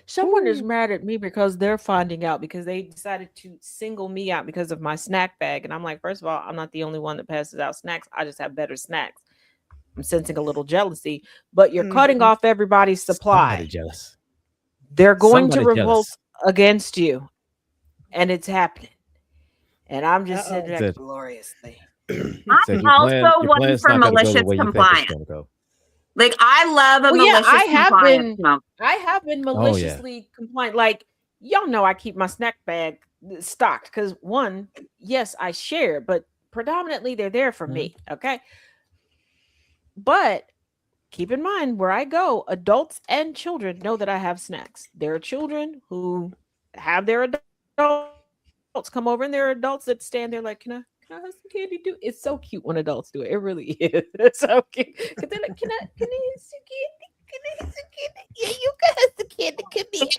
someone is mad at me because they're finding out because they decided to single me out because of my snack bag. And I'm like, first of all, I'm not the only one that passes out snacks. I just have better snacks. I'm sensing a little jealousy, but you're cutting off everybody's supply.
Somebody jealous.
They're going
Somebody
to revolt
jealous.
against you, and it's happening. And I'm just sitting there
Said-
gloriously.
I'm also one for malicious compliance. Like I love a
Well, yeah,
malicious
I have
compliance.
been- I have been maliciously compliant. Like, y'all know I keep my snack bag stocked because one, yes, I share, but predominantly they're there for me. Okay. But keep in mind where I go, adults and children know that I have snacks. There are children who have their adults come over, and there are adults that stand there like, can I have some candy? Do it's so cute when adults do it. It really is. It's so cute. 'Cause they're like, can I have some candy? Can I have some candy? Yeah, you can have some candy.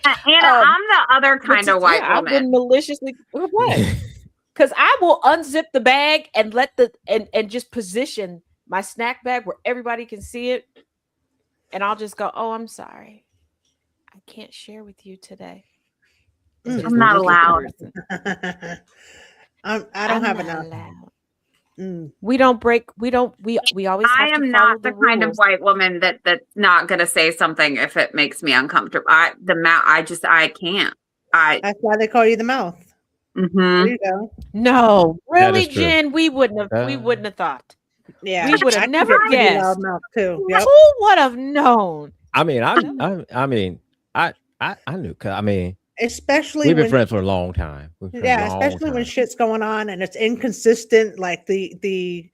Come here.
Anna, I'm the other kind of white
I've
woman.
been maliciously because I will unzip the bag and let and just position my snack bag where everybody can see it, and I'll just go, oh, I'm sorry, I can't share with you today.
I'm not allowed.
I don't have enough.
We don't break. We always.
I
have to
am
follow
not the kind of
rules.
white woman that's not gonna say something if it makes me uncomfortable. I can't.
That's why they call you the mouth. There you go.
No, really,
is true.
Jen, we wouldn't have thought.
Yeah,
We would have
I
never
can get pretty
guessed.
loudmouth too. Yep.
Who would have known?
I mean, I knew. 'Cause, I mean,
Especially
we've been
when,
friends for a long time.
especially when shit's going on and it's inconsistent, like the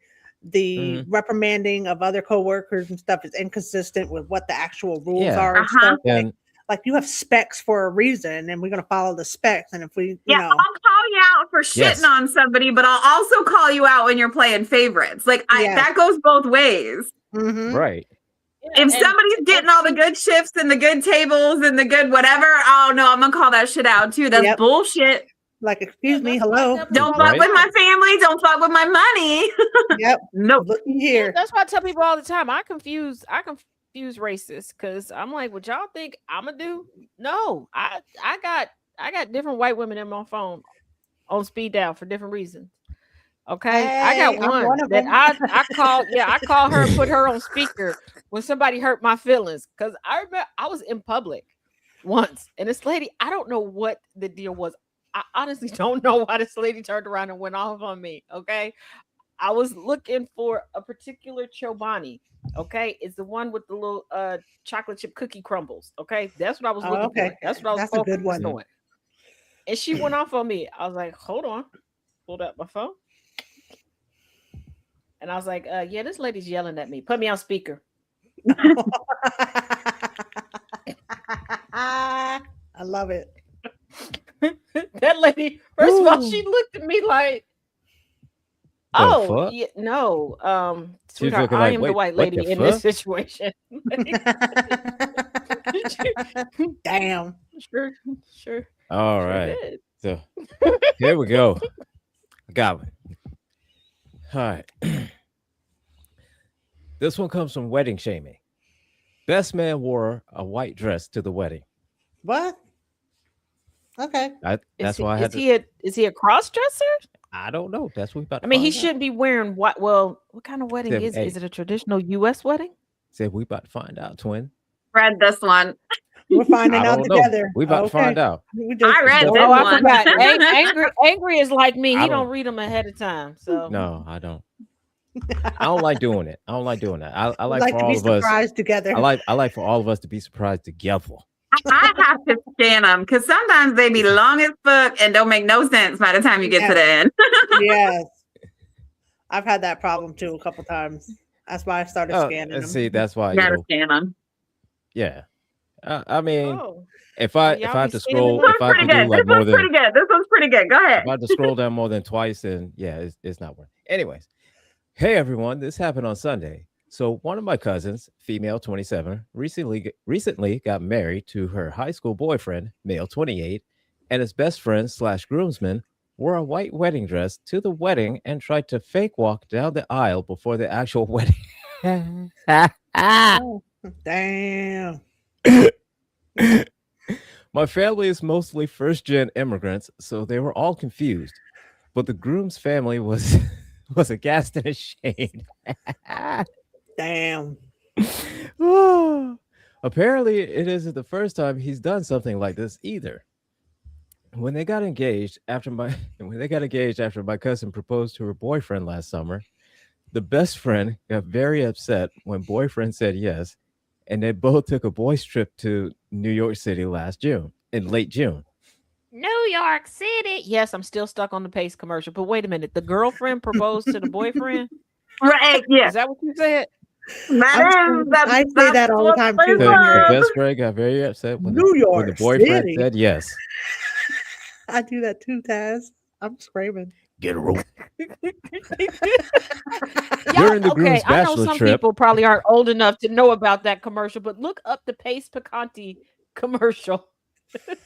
reprimanding of other coworkers and stuff is inconsistent with what the actual rules are and stuff.
And
Like you have specs for a reason, and we're gonna follow the specs. And if we, you know,
I'll call you out for shitting on somebody, but I'll also call you out when you're playing favorites. Like that goes both ways.
right.
If somebody's getting all the good shifts and the good tables and the good whatever, oh no, I'm gonna call that shit out too. That's bullshit.
Like, excuse me, hello.
Don't fuck with my family. Don't fuck with my money.
Yep.
Nope.
Looking here.
That's why I tell people all the time. I confuse racists because I'm like, what y'all think I'm gonna do? No, I got different white women in my phone on speed dial for different reasons. Okay, I got one that I call. Yeah, I call her and put her on speaker when somebody hurt my feelings because I remember I was in public once and this lady, I don't know what the deal was. I honestly don't know why this lady turned around and went off on me. Okay, I was looking for a particular Chobani. Okay, it's the one with the little chocolate chip cookie crumbles. Okay, that's what I was looking for. That's what I was.
That's a good one.
On. And she went off on me. I was like, hold on, pulled out my phone, and I was like, yeah, this lady's yelling at me. Put me on speaker.
I love it.
That lady, first of all, she looked at me like, oh, yeah, no, sweetheart, I am the white lady in this situation.
Damn.
Sure.
All right. So here we go. I got one. All right. This one comes from wedding shaming. Best man wore a white dress to the wedding.
What? Okay.
That's why I had
Is he a cross dresser?
I don't know. That's what we about to
I mean, he
find out.
shouldn't be wearing what? Well, what kind of wedding is it? Is it a traditional U.S. wedding?
Said we about to find out, twin.
read this one.
We're finding
I
out
don't know.
together.
We about to find out.
I read this
Oh, I
one.
forgot. Angry is like me.
I
He
don't-
don't read them ahead of time. So
No, I don't. I don't like doing it. I don't like doing that. I like for
to
all
be
of us.
surprised together.
I like for all of us to be surprised together.
I have to scan them because sometimes they be long as fuck and don't make no sense by the time you get to the end.
Yes. I've had that problem too a couple times. That's why I started scanning them.
See, that's why
You gotta scan them.
Yeah. I mean,
oh,
if I
y'all
have
be
to
scanning
scroll,
them?
if I have to do
This
like more
one's
than
pretty good. This one's pretty good. Go ahead.
if I have to scroll down more than twice, then yeah, it's not worth it. Anyways, hey everyone, this happened on Sunday. So one of my cousins, female 27, recently got married to her high school boyfriend, male 28, and his best friend / groomsman wore a white wedding dress to the wedding and tried to fake walk down the aisle before the actual wedding.
Oh, damn.
My family is mostly first-gen immigrants, so they were all confused. But the groom's family was aghast and ashamed.
Damn.
Apparently, it isn't the first time he's done something like this either. When they got engaged after my cousin proposed to her boyfriend last summer, the best friend got very upset when boyfriend said yes, and they both took a boys' trip to New York City in late June.
New York City. Yes, I'm still stuck on the Pace commercial. But wait a minute, the girlfriend proposed to the boyfriend.
Right? Yeah.
Is that what you said?
I say that all the time too.
The best friend got very upset when
New
the
York
boyfriend
City.
said yes.
I do that too, Taz. I'm screaming.
Get a rope.
Y'all-
During the groom's
I know
bachelor
some
trip-
people probably aren't old enough to know about that commercial, but look up the Pace Picante commercial.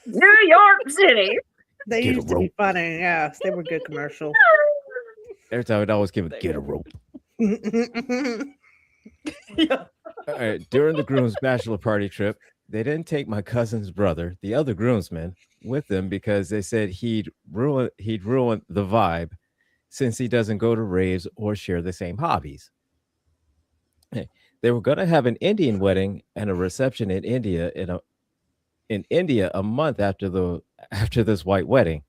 New York City.
They
Get a
used to be
rope.
funny. Yes, they were good commercials.
Every time I'd always give it, get a rope. During the groom's bachelor party trip, they didn't take my cousin's brother, the other groomsman, with them because they said he'd ruin the vibe since he doesn't go to raves or share the same hobbies. They were going to have an Indian wedding and a reception in India a month after this white wedding.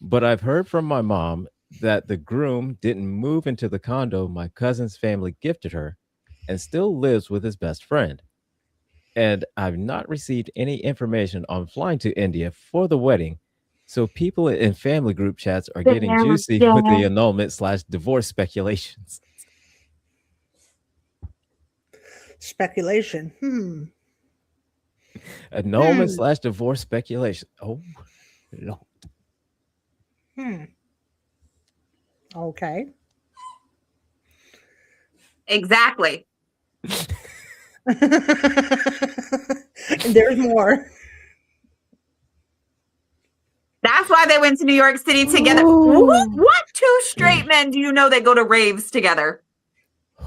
But I've heard from my mom that the groom didn't move into the condo my cousin's family gifted her and still lives with his best friend. And I've not received any information on flying to India for the wedding. So people in family group chats are getting juicy with the annulment / divorce speculations.
Speculation.
Annulment / divorce speculation. Oh, Lord.
Okay.
Exactly.
There's more.
That's why they went to New York City together. What two straight men do you know that go to raves together?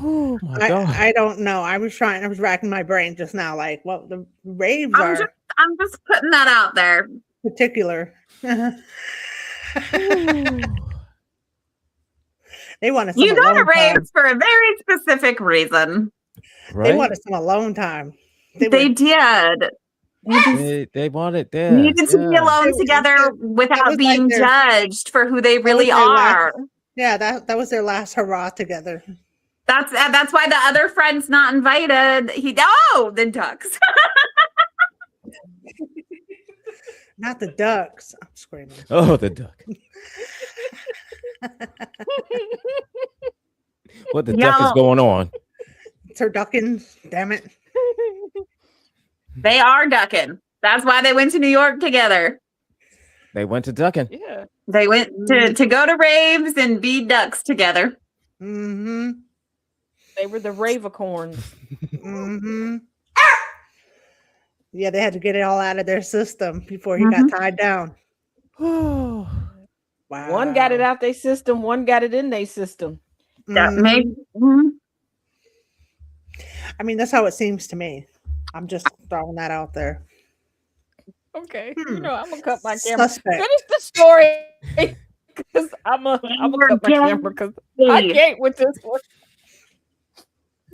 Oh my God.
I don't know. I was racking my brain just now. Like, well, the raves
I'm just putting that out there.
particular. They wanted some
You go to
alone time.
raves for a very specific reason.
Right?
They wanted some alone time.
They did.
They wanted that.
Needed to be alone together
that
without
was
being
like their-
judged for who they really
their last-
are.
Yeah, that was their last hurrah together.
That's why the other friend's not invited. The ducks.
Not the ducks. I'm screaming.
Oh, the duck. What the duck is
Y'all-
going on?
Turduckins, damn it.
They are ducking. That's why they went to New York together.
They went to ducking.
Yeah.
They went to go to raves and be ducks together.
Mm-hmm.
They were the Ravicorns.
Mm-hmm. Yeah, they had to get it all out of their system before he got tied down. Wow.
One got it out their system, one got it in their system.
That
Mhm.
made
I mean, that's how it seems to me. I'm just throwing that out there.
Okay. You know, I'm gonna cut my camera.
Suspect.
Finish the story. Because I'm gonna cut my camera because I can't with this one.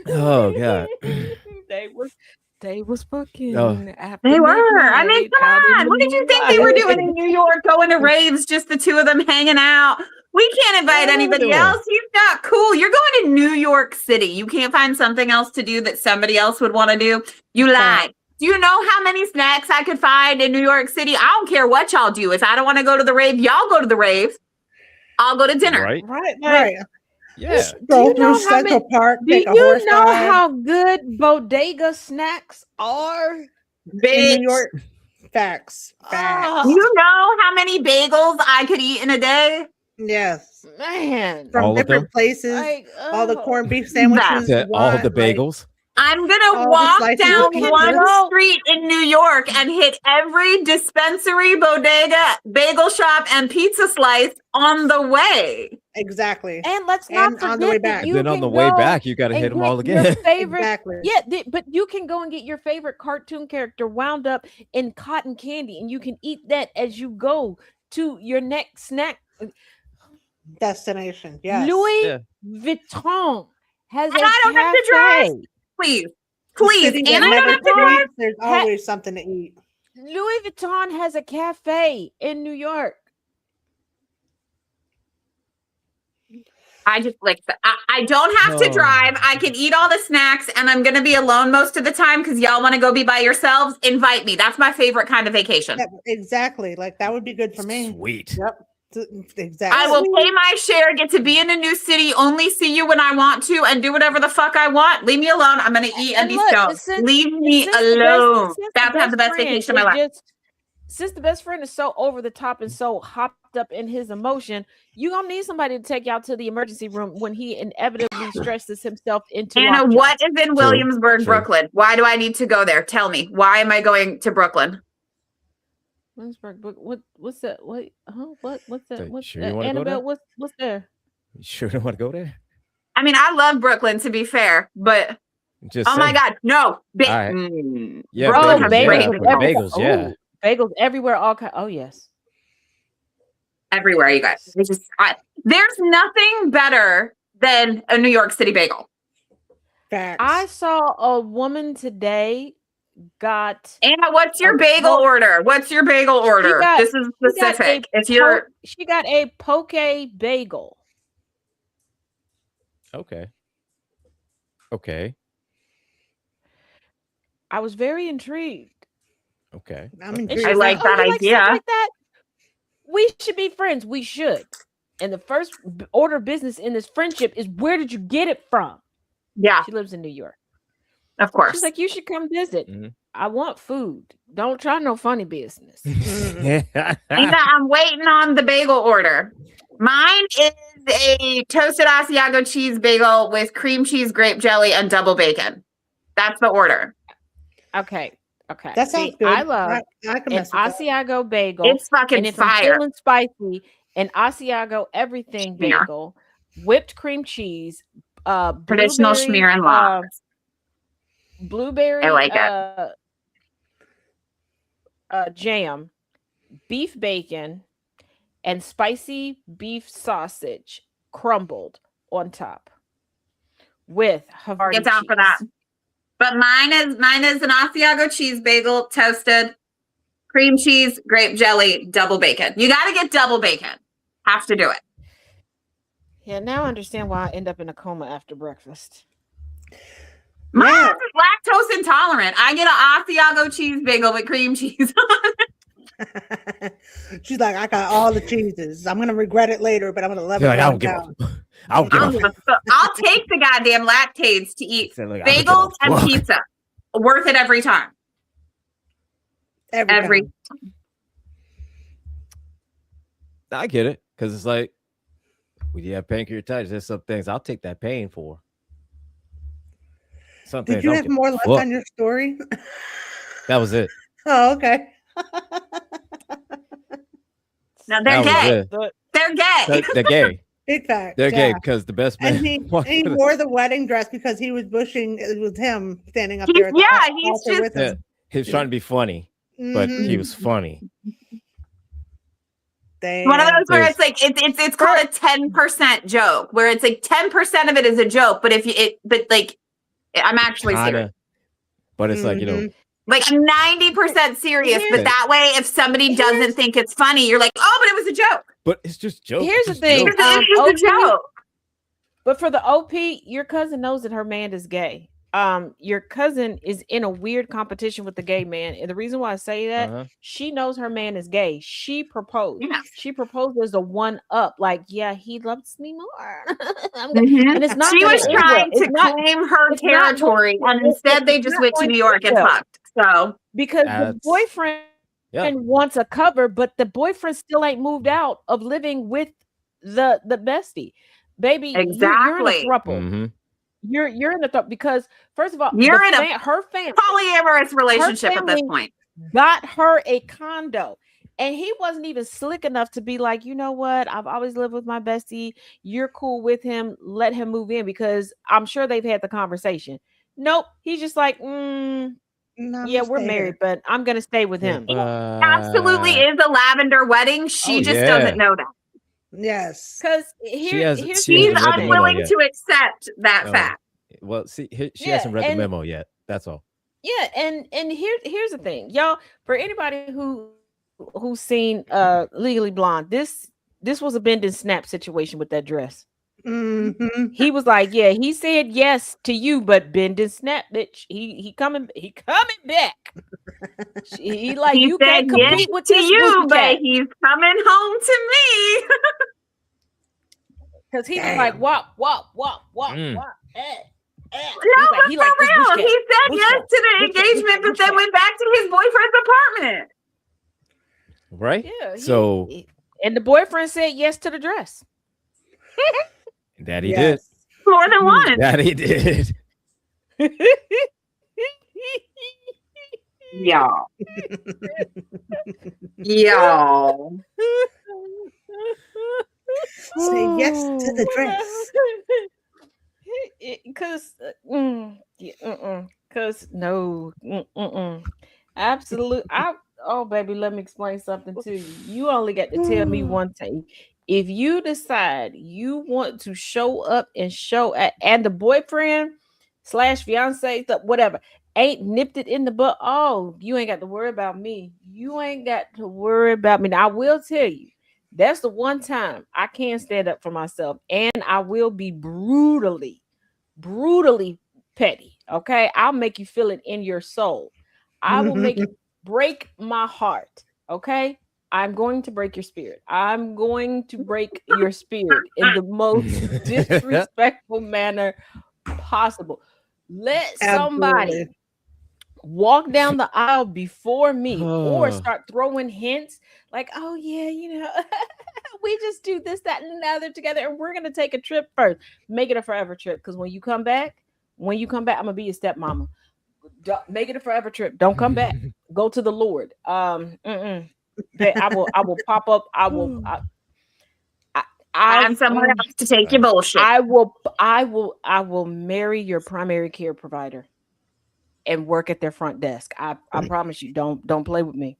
Oh God.
They were They was fucking after
They were. I mean,
midnight
come
out in
on.
the
What did you think they were
moonlight.
doing in New York, going to raves, just the two of them hanging out? We can't invite
What are they
anybody
doing?
else. He's not cool. You're going to New York City. You can't find something else to do that somebody else would want to do. You lied. Do you know how many snacks I could find in New York City? I don't care what y'all do. If I don't want to go to the rave, y'all go to the rave. I'll go to dinner.
Right?
Right.
Right.
Yeah.
Go
you know
through
how
Central
many-
Park,
Do
take a
you
horse
know
ride
how good bodega snacks are?
in
Bitch.
New York. Facts.
Ah.
You know how many bagels I could eat in a day?
Yes.
Man.
From
All of
different
them?
places.
Like,
All the
oh.
corned beef sandwiches.
Said
you
all
want,
the
like,
bagels.
I'm
All
gonna
the
walk
slices
down
of pizza.
one
Go.
street in New York and hit every dispensary, bodega, bagel shop, and pizza slice on the way.
exactly.
And let's not
And on the way
forget
back.
that you
Then on
can
the way
go
back, you got to
and
hit them
get
all
your
again.
favorite.
Exactly.
Yeah, but you can go and get your favorite cartoon character wound up in cotton candy, and you can eat that as you go to your next snack.
Destination. Yes.
Louis
Yeah.
Vuitton has
And
a
I don't have to drive.
cafe.
Please,
The
please.
city
And
that
I don't
never
have to drive.
sleeps, there's always something to eat.
Louis Vuitton has a cafe in New York.
I just like I don't have to
Oh.
drive. I can eat all the snacks, and I'm gonna be alone most of the time because y'all want to go be by yourselves. Invite me. That's my favorite kind of vacation.
Exactly. Like that would be good for me.
Sweet.
Exactly.
I will pay my share, get to be in a new city, only see you when I want to, and do whatever the fuck I want. Leave me alone. I'm gonna eat and
And
be
look,
stoned.
since-
Leave me
since the best-
alone.
since the
That's not the best
friend
vacation of my
is
life.
just- since the best friend is so over the top and so hopped up in his emotion, you gonna need somebody to take you out to the emergency room when he inevitably stresses himself into
Anna,
lockjaw.
what is in Williamsburg,
true.
Brooklyn? Why do I need to go there? Tell me. Why am I going to Brooklyn?
Williamsburg, what's that? What's that?
So,
What's
sure
that?
you wanna go there?
Annabelle, what's there?
You sure don't want to go there?
I mean, I love Brooklyn, to be fair, but
Just
oh my
saying.
God, no.
All right. Yeah,
Brooklyn
bagels,
has
yeah,
great
for the bagels, yeah.
Ooh, bagels everywhere. All kind. Oh yes.
everywhere, you guys. There's nothing better than a New York City bagel.
Facts.
I saw a woman today got
Anna, what's your
Oh,
bagel
well,
order? What's your bagel order?
got-
This is specific. If you're
she got a poke bagel.
Okay. Okay.
I was very intrigued.
Okay.
I'm
And
intrigued.
she was
like
"Oh,
that
you like stuff
idea."
like that? We should be friends. We should. And the first order of business in this friendship is where did you get it from?
yeah,
She lives in New York.
of course.
She's like, you should come visit.
Mhm.
I want food. Don't try no funny business.
Anna, I'm waiting on the bagel order. Mine is a toasted Asiago cheese bagel with cream cheese, grape jelly, and double bacon. That's the order.
Okay.
That sounds
See,
good.
I love
I can
an
mess with that.
Asiago bagel.
It's fucking
And if I'm
fire.
feeling spicy, an Asiago everything
Schmear.
bagel, whipped cream cheese,
Traditional
blueberry,
schmear and lox.
blueberry,
I like it.
Jam, beef bacon, and spicy beef sausage crumbled on top with Havarti
Get down for that.
cheese.
But mine is an Asiago cheese bagel, toasted, cream cheese, grape jelly, double bacon. You got to get double bacon. Have to do it.
Yeah, now I understand why I end up in a coma after breakfast.
Mine
Yeah.
is lactose intolerant. I get an Asiago cheese bagel with cream cheese.
She's like, I got all the cheeses. I'm gonna regret it later, but I'm gonna love
You're
it.
like, I
right
don't give
now.
a I don't give
I
a
don't give a fuck. I'll take the goddamn lactates to eat
Say, look, I don't give a
bagels and
fuck.
pizza. Worth it every time. Every
time.
I get it because it's like when you have pancreatitis, there's some things I'll take that pain for. Some
Did
things
you
I don't
have
give a
more left
fuck.
on your story?
That was it.
Oh, okay.
Now they're
That was
gay.
it.
They're gay.
They're gay.
Big fact.
They're
yeah.
gay because the best man.
And he wore the wedding dress because he was bushing. It was him standing up
He's-
there. At the
yeah, he's
altar
just-
with
Yeah,
him.
he was trying to be funny, but
Mhm.
he was funny.
One of
Damn.
those where it's like it's called a 10% joke, where it's like 10% of it is a joke, but I'm actually serious.
but it's like, you know,
like 90% serious, but that way, if somebody doesn't think it's funny, you're like, oh, but it was a joke.
but it's just joke.
Here's the
just
thing.
joke.
It's just a joke.
But for the OP, your cousin knows that her man is gay. Your cousin is in a weird competition with the gay man, and the reason why I say that, she knows her man is gay. She proposed.
Yeah.
She proposed as a one up, like, yeah, he loves me more.
And
it's not.
She was trying to claim her territory, and instead they just went to New York and fucked. So
because the boyfriend wants a cover, but the boyfriend still ain't moved out of living with the bestie. Baby, you're in a throuple. You're in a throuple because first of all,
you're in
her family
polyamorous relationship at this point.
Got her a condo, and he wasn't even slick enough to be like, you know what? I've always lived with my bestie. You're cool with him. Let him move in, because I'm sure they've had the conversation. Nope. He's just like, yeah, we're married, but I'm gonna stay with him.
It absolutely is a lavender wedding. She just doesn't know that.
Yes,
because
she's unwilling to accept that fact.
Well, see, she hasn't read the memo yet. That's all.
Yeah, and here's the thing, y'all. For anybody who's seen Legally Blonde, this was a bend and snap situation with that dress. He was like, yeah, he said yes to you, but bend and snap, bitch. He coming back. He like, you can't compete with
to you, but he's coming home to me.
Because he was like, wop.
No, but for real, he said yes to the engagement, but then went back to his boyfriend's apartment.
Right?
Yeah. And the boyfriend said yes to the dress.
That he did.
More than once.
That he did.
Y'all.
Say yes to the dress.
Because no. Absolutely. Oh, baby, let me explain something to you. You only got to tell me one thing. If you decide you want to show up and and the boyfriend / fiance, whatever, ain't nipped it in the butt, oh, you ain't got to worry about me. You ain't got to worry about me. Now, I will tell you, that's the one time I can stand up for myself, and I will be brutally petty. Okay, I'll make you feel it in your soul. I will make you break my heart. Okay, I'm going to break your spirit. I'm going to break your spirit in the most disrespectful manner possible. Let somebody walk down the aisle before me or start throwing hints like, oh yeah, we just do this, that, and another together, and we're gonna take a trip first. Make it a forever trip, because when you come back, I'm gonna be your stepmama. Make it a forever trip. Don't come back. Go to the Lord. I will pop up.
I'm somewhere else to take your bullshit.
I will marry your primary care provider and work at their front desk. I promise you. Don't play with me.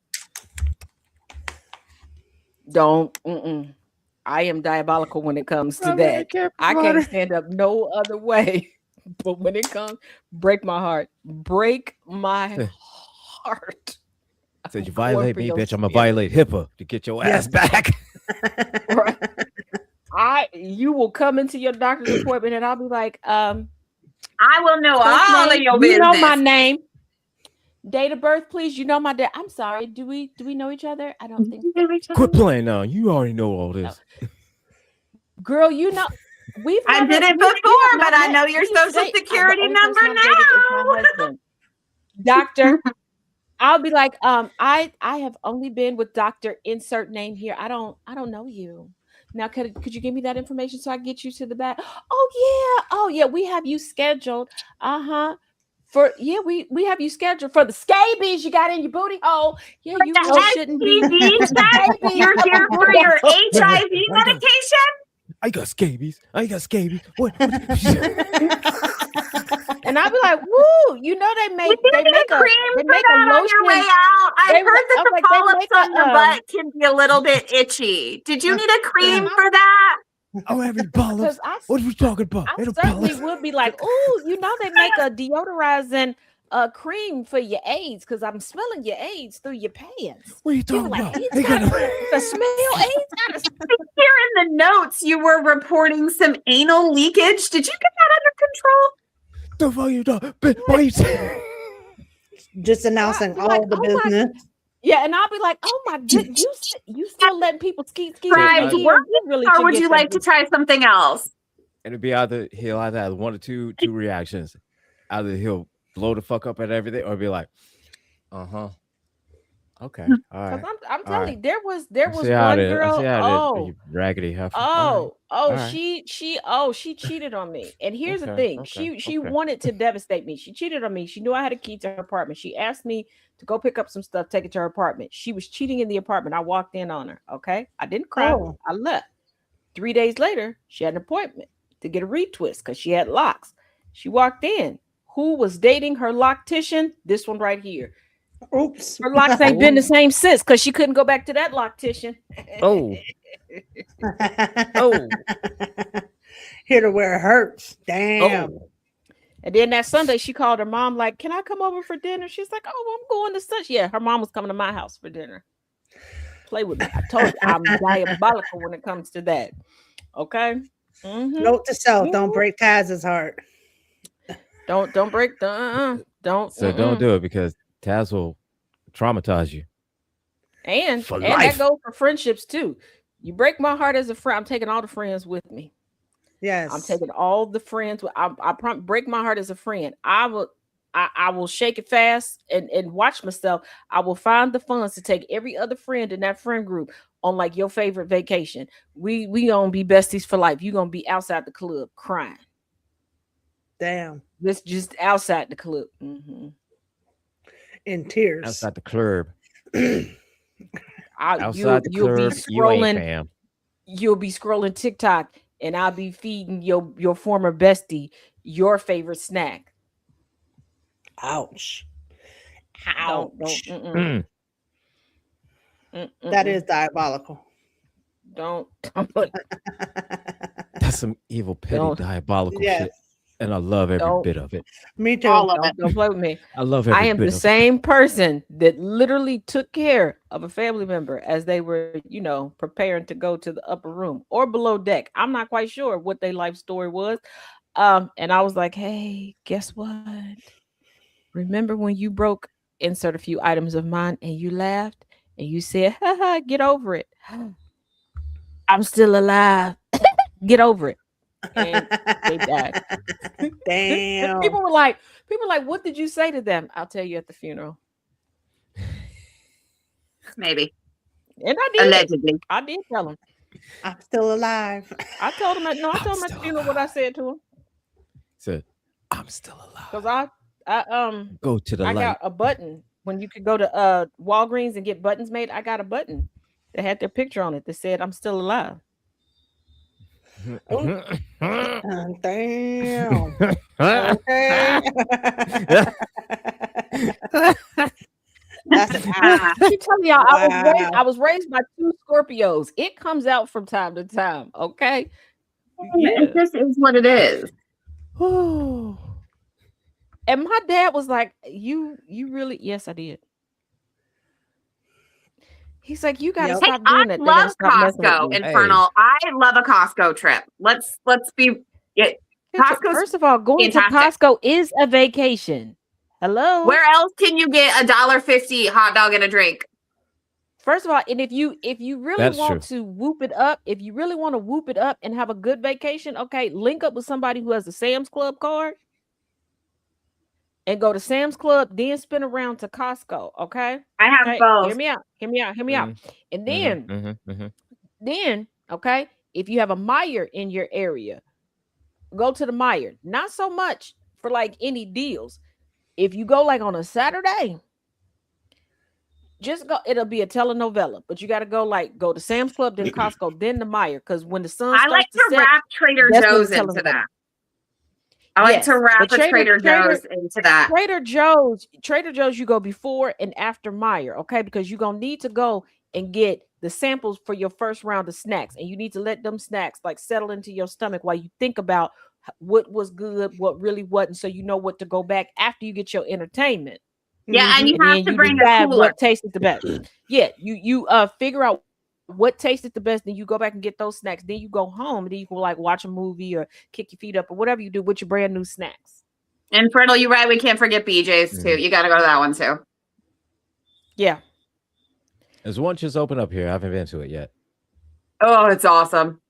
Don't. I am diabolical when it comes to that. I can't stand up no other way. But when it comes, break my heart. Break my heart.
I said, you violate me, bitch. I'm gonna violate HIPAA to get your ass back.
Right. You will come into your doctor's appointment, and I'll be like,
I will know all of your business.
You know my name, date of birth, please. You know my dad. I'm sorry. Do we know each other? I don't think so.
Quit playing now. You already know all this.
No. Girl, I
did it before, but I know your social security number now.
Doctor, I'll be like, I have only been with Dr. Insert name here. I don't know you. Now, could you give me that information so I get you to the back? Oh yeah, we have you scheduled. We have you scheduled for the scabies you got in your booty hole. Yeah, you shouldn't be.
You're here for your HIV medication.
I got scabies. What?
And I'll be like, woo, they make a
cream for that on your way out. I heard that the polyps on the butt can be a little bit itchy. Did you need a cream for that?
Oh, every polyps. What are we talking about?
I certainly would be like, ooh, they make a deodorizing cream for your AIDS because I'm smelling your AIDS through your pants.
What are you
They were
talking
like,
about?
AIDS
They
got
gotta-
the smell. AIDS got a
Here in the notes, you were reporting some anal leakage. Did you get that under control?
The fuck you talking? But why you saying?
Just announcing
be
all
like,
the
oh my-
business.
Yeah, and I'll be like, oh my goodness, you still letting people skeet
Right,
in here?
what-
You really
Or
should
would
get
you
that
like to
business.
try something else?
And it'd be he'll either have one or two reactions. Either he'll blow the fuck up at everything, or be like, okay, all right.
I'm
all
telling
right.
you, there was
I
one
see how it is. I
girl.
see how it is,
Oh,
you raggedy heifer. All right.
she cheated on me. And here's the
Okay,
thing.
okay,
She
okay.
wanted to devastate me. She cheated on me. She knew I had a key to her apartment. She asked me to go pick up some stuff, take it to her apartment. She was cheating in the apartment. I walked in on her. Okay. I didn't cry.
Oh.
I left. 3 days later, she had an appointment to get a retwist because she had locks. She walked in. Who was dating her loctician? This one right here.
Oops.
Her locks ain't been the same since because she couldn't go back to that loctician.
Oh, oh,
Here to where it hurts. Damn.
oh.
And then that Sunday, she called her mom, like, can I come over for dinner? She's like, oh, I'm going to such. Yeah, her mom was coming to my house for dinner. Play with me. I told you, I'm diabolical when it comes to that. Okay? Mhm.
Note to self, don't break Taz's heart.
Don't break the, don't.
So don't do it because Taz will traumatize you.
And
For
that
life.
goes for friendships too. You break my heart as a friend, I'm taking all the friends with me.
Yes.
I'm taking all the friends. Break my heart as a friend. I will shake it fast and watch myself. I will find the funds to take every other friend in that friend group on like your favorite vacation. We gonna be besties for life. You gonna be outside the club crying.
Damn.
This just outside the club. Mhm.
In tears.
Outside the club.
You'll
Outside the
be
club, you ain't
scrolling.
fam.
You'll be scrolling TikTok, and I'll be feeding your former bestie your favorite snack.
Ouch.
Don't.
Ouch.
Mm.
That is diabolical.
Don't.
That's some evil, petty,
Don't.
diabolical
Yes.
shit. And I love every
Don't.
bit of it.
Me too.
All of it.
Don't play with me.
I love every
I am
bit
the
of it.
same person that literally took care of a family member as they were, preparing to go to the upper room or below deck. I'm not quite sure what their life story was. And I was like, hey, guess what? Remember when you broke insert a few items of mine and you laughed and you said, haha, get over it. I'm still alive. Get over it. And they died.
Damn.
People were like, what did you say to them? I'll tell you at the funeral.
Maybe.
And I did.
Allegedly.
I did tell him.
I'm still alive.
I told him. I told him at the
still
funeral what I said to him.
Said, I'm still alive.
Because I
Go to the
I
light.
got a button when you could go to Walgreens and get buttons made. I got a button that had their picture on it that said I'm still alive.
Damn. Okay. That's an ouch.
I keep telling y'all,
Wow.
I was raised by 2 Scorpios. It comes out from time to time. Okay. Yeah.
This is what it is.
And my dad was like, you really? Yes, I did. He's like, you gotta
Yep.
stop
I
doing that. They're gonna
love
stop messing with
Costco,
you.
Infernal. I love a Costco trip. Let's be. Yeah, Costco's
First of all, going
fantastic.
to Costco is a vacation. Hello.
Where else can you get $1.50 hot dog and a drink?
First of all, and if you really
That's
want to whoop it up, if you really want to whoop it up and have a good vacation, okay, link up with somebody who has a Sam's Club card and go to Sam's Club, then spin around to Costco. Okay.
I have
Okay,
both.
hear me out. And then, okay, if you have a Meijer in your area, go to the Meijer. Not so much for like any deals. If you go like on a Saturday, just go. It'll be a telenovela, but you got to go to Sam's Club, then Costco, then the Meijer. Because when the sun
I
starts
like to
set,
wrap Trader
that's when
Joe's
the
into
telenovela.
that. I like
Yes,
to wrap
but
a Trader Joe's into that.
Trader Joe's, you go before and after Meijer, okay? Because you're gonna need to go and get the samples for your first round of snacks, and you need to let them snacks like settle into your stomach while you think about what was good, what really wasn't, so you know what to go back after you get your entertainment.
Yeah, and you
And
have
then
to
you
bring a
decide
cooler.
what tasted the best. Yeah, you figure out what tasted the best, then you go back and get those snacks. Then you go home, and then you can like watch a movie or kick your feet up or whatever you do with your brand new snacks.
And Friddle, you're right. We can't forget BJ's too. You got to go to that one too.
Yeah.
There's one just open up here. I haven't been to it yet.
Oh, it's awesome.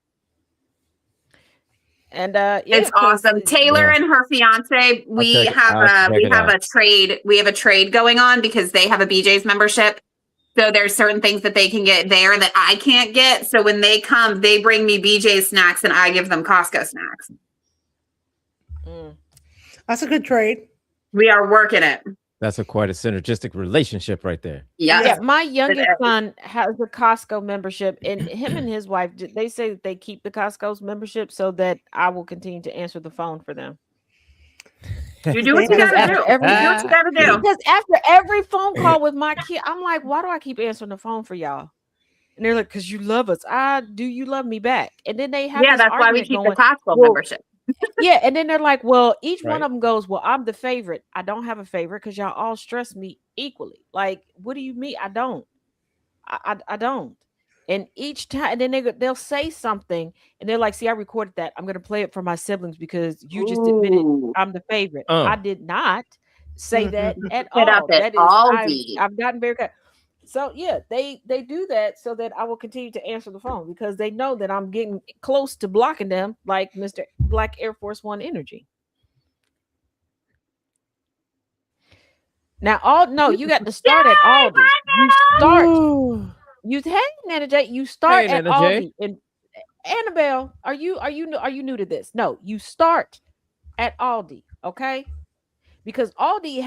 And
it's awesome. Taylor and her fiance, we have a trade. We have a trade going on because they have a BJ's membership. So there's certain things that they can get there that I can't get. So when they come, they bring me BJ's snacks and I give them Costco snacks.
That's a good trade.
We are working it.
That's quite a synergistic relationship right there.
Yes.
Yeah, my youngest son has a Costco membership, and him and his wife, they say that they keep the Costco's membership so that I will continue to answer the phone for them.
You do what you gotta do.
Because after every phone call with my kid, I'm like, why do I keep answering the phone for y'all? And they're like, because you love us. Do you love me back? And then they have
that's why we keep the Costco membership.
Yeah, and then they're like, well, each one of them goes, well, I'm the favorite. I don't have a favorite because y'all all stress me equally. Like, what do you mean? I don't. I don't. And each time, and then they'll say something, and they're like, see, I recorded that. I'm going to play it for my siblings because you just admitted I'm the favorite. I did not say that at all. That is, I've gotten very good. So yeah, they do that so that I will continue to answer the phone because they know that I'm getting close to blocking them, like Mr. Black Air Force One energy. Now, you got to start at Aldi. You start at Aldi. And Annabelle, are you new to this? No, you start at Aldi, okay? Because Aldi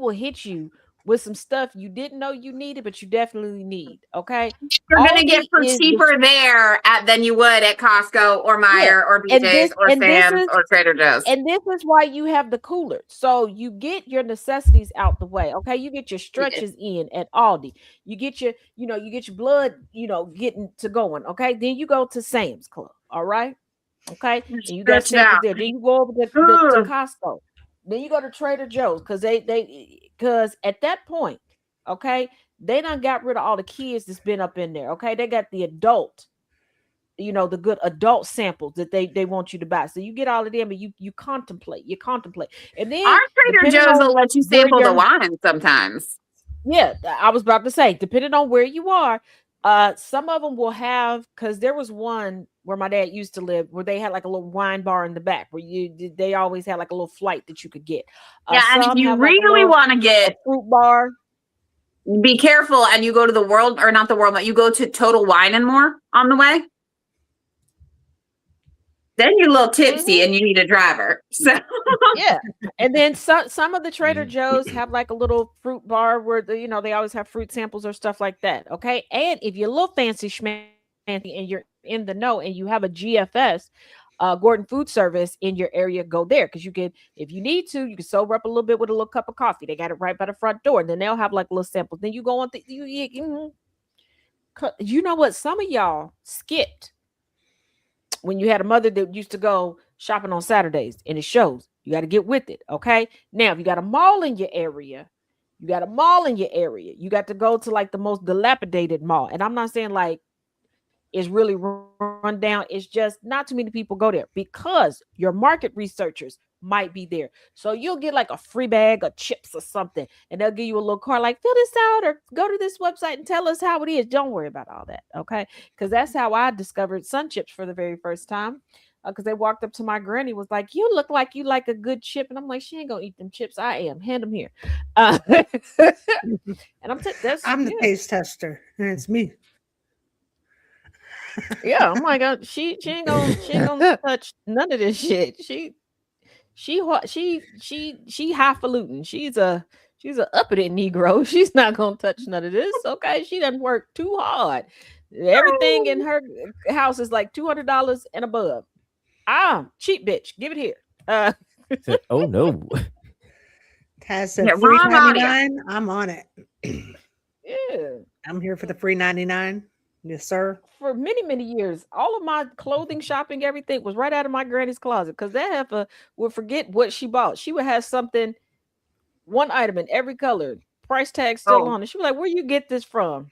will hit you with some stuff you didn't know you needed, but you definitely need. Okay,
you're gonna get for cheaper there than you would at Costco or Meijer or BJ's or Sam's or Trader Joe's.
And this is why you have the cooler, so you get your necessities out the way. Okay, you get your stretches in at Aldi. You get your, you get your blood, getting to going. Okay, then you go to Sam's Club. All right, okay, and you got samples there. Then you go over to Costco. Then you go to Trader Joe's because because at that point, okay, they done got rid of all the kids that's been up in there. Okay, they got the adult, the good adult samples that they want you to buy. So you get all of them, and you contemplate, and then
our Trader Joe's will let you sample the wine sometimes.
Yeah, I was about to say, depending on where you are, some of them will have, because there was one where my dad used to live where they had like a little wine bar in the back where they always had like a little flight that you could get.
And if you really want to get
a fruit bar,
be careful, and you go to you go to Total Wine and More on the way. Then you're a little tipsy and you need a driver. So
yeah, and then some of the Trader Joe's have like a little fruit bar where they always have fruit samples or stuff like that. Okay, and if you're a little fancy schmancy and you're in the know and you have a GFS, Gordon Food Service in your area, go there because you can, if you need to, you can sober up a little bit with a little cup of coffee. They got it right by the front door, and then they'll have like little samples. Then you go on. You know what? Some of y'all skipped when you had a mother that used to go shopping on Saturdays, and it shows. You got to get with it. Okay. Now, if you got a mall in your area, you got to go to like the most dilapidated mall. And I'm not saying like it's really run down. It's just not too many people go there because your market researchers might be there. So you'll get like a free bag of chips or something, and they'll give you a little card like, fill this out or go to this website and tell us how it is. Don't worry about all that. Okay. Because that's how I discovered Sun Chips for the very first time. Because they walked up to my granny, was like, you look like you like a good chip. And I'm like, she ain't gonna eat them chips. I am. Hand them here. And I'm
the taste tester, and it's me.
Yeah, I'm like, she ain't gonna touch none of this shit. She highfalutin. She's a uppity Negro. She's not gonna touch none of this. Okay, she doesn't work too hard. Everything in her house is like $200 and above. Cheap bitch. Give it here.
Oh no.
Taz said $3.99. I'm on it.
Yeah,
I'm here for the free 99. Yes, sir.
For many, many years, all of my clothing, shopping, everything was right out of my granny's closet because that heifer would forget what she bought. She would have something, one item in every color, price tag still on it. She was like, "Where you get this from?"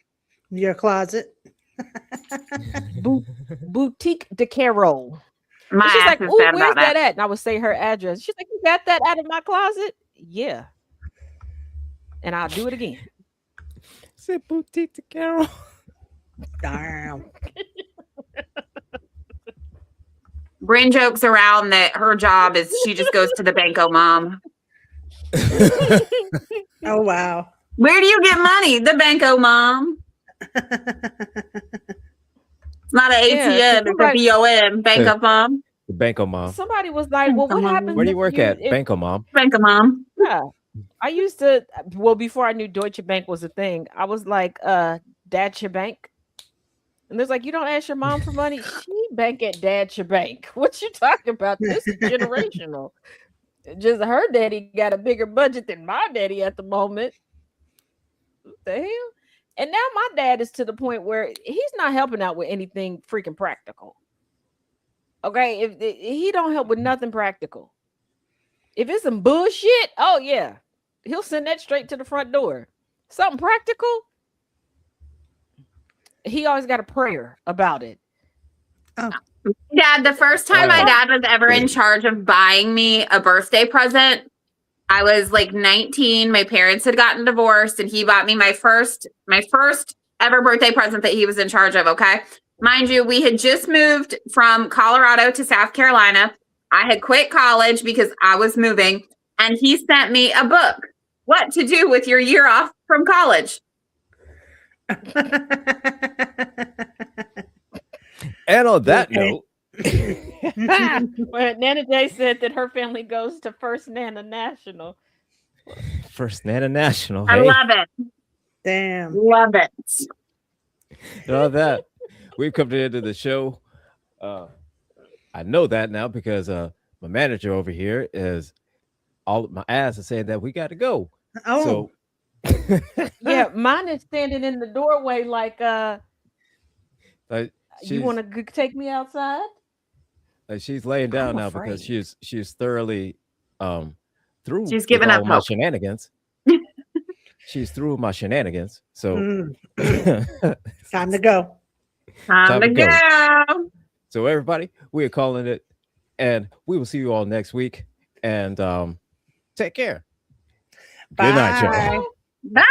Your closet.
Boutique de Carol.
My
She's
ass
like,
is
"Ooh,
bad
where's
about
that at?" And I would say her address. She's like, "You got that out of my closet?" Yeah. And I'll do it again.
Said boutique to Carol.
Damn.
Bryn jokes around that her job is she just goes to the Banco Mom.
Oh, wow.
Where do you get money? The Banco Mom. It's not an
Yeah,
ATM, it's a BOM. Banco Mom.
The Banco Mom.
Somebody was like, "Well, what happens?"
Where do you
if
work at? Banco Mom.
Banco Mom.
Yeah. I used to, well, before I knew Deutsche Bank was a thing, I was like, Dad's bank. And there's like, you don't ask your mom for money. She bank at Dad's bank. What you talking about? This is generational. Just her daddy got a bigger budget than my daddy at the moment. What the hell? And now my dad is to the point where he's not helping out with anything freaking practical. Okay, if he don't help with nothing practical. If it's some bullshit, oh yeah, he'll send that straight to the front door. Something practical, he always got a prayer about it.
Oh.
Dad, the first time my dad was ever in charge of buying me a birthday present, I was like 19. My parents had gotten divorced, and he bought me my first ever birthday present that he was in charge of. Okay. Mind you, we had just moved from Colorado to South Carolina. I had quit college because I was moving, and he sent me a book, What to Do with Your Year Off from College.
And on that note,
Well, Nana J said that her family goes to First Nana National.
First Nana National.
I
Hey,
love it.
Damn.
Love it.
and on that, we've come to the end of the show. I know that now because my manager over here is all my ass is saying that we got to go.
Oh.
So
Yeah, mine is standing in the doorway like, you want to take me outside?
she's laying down
I'm
now
afraid.
because she's thoroughly through.
She's given
with
up
all my
hope.
shenanigans. She's through with my shenanigans. So
Time to go.
Time to go.
So everybody, we are calling it, and we will see you all next week. And take care.
Bye.
Good night, y'all.
Bye.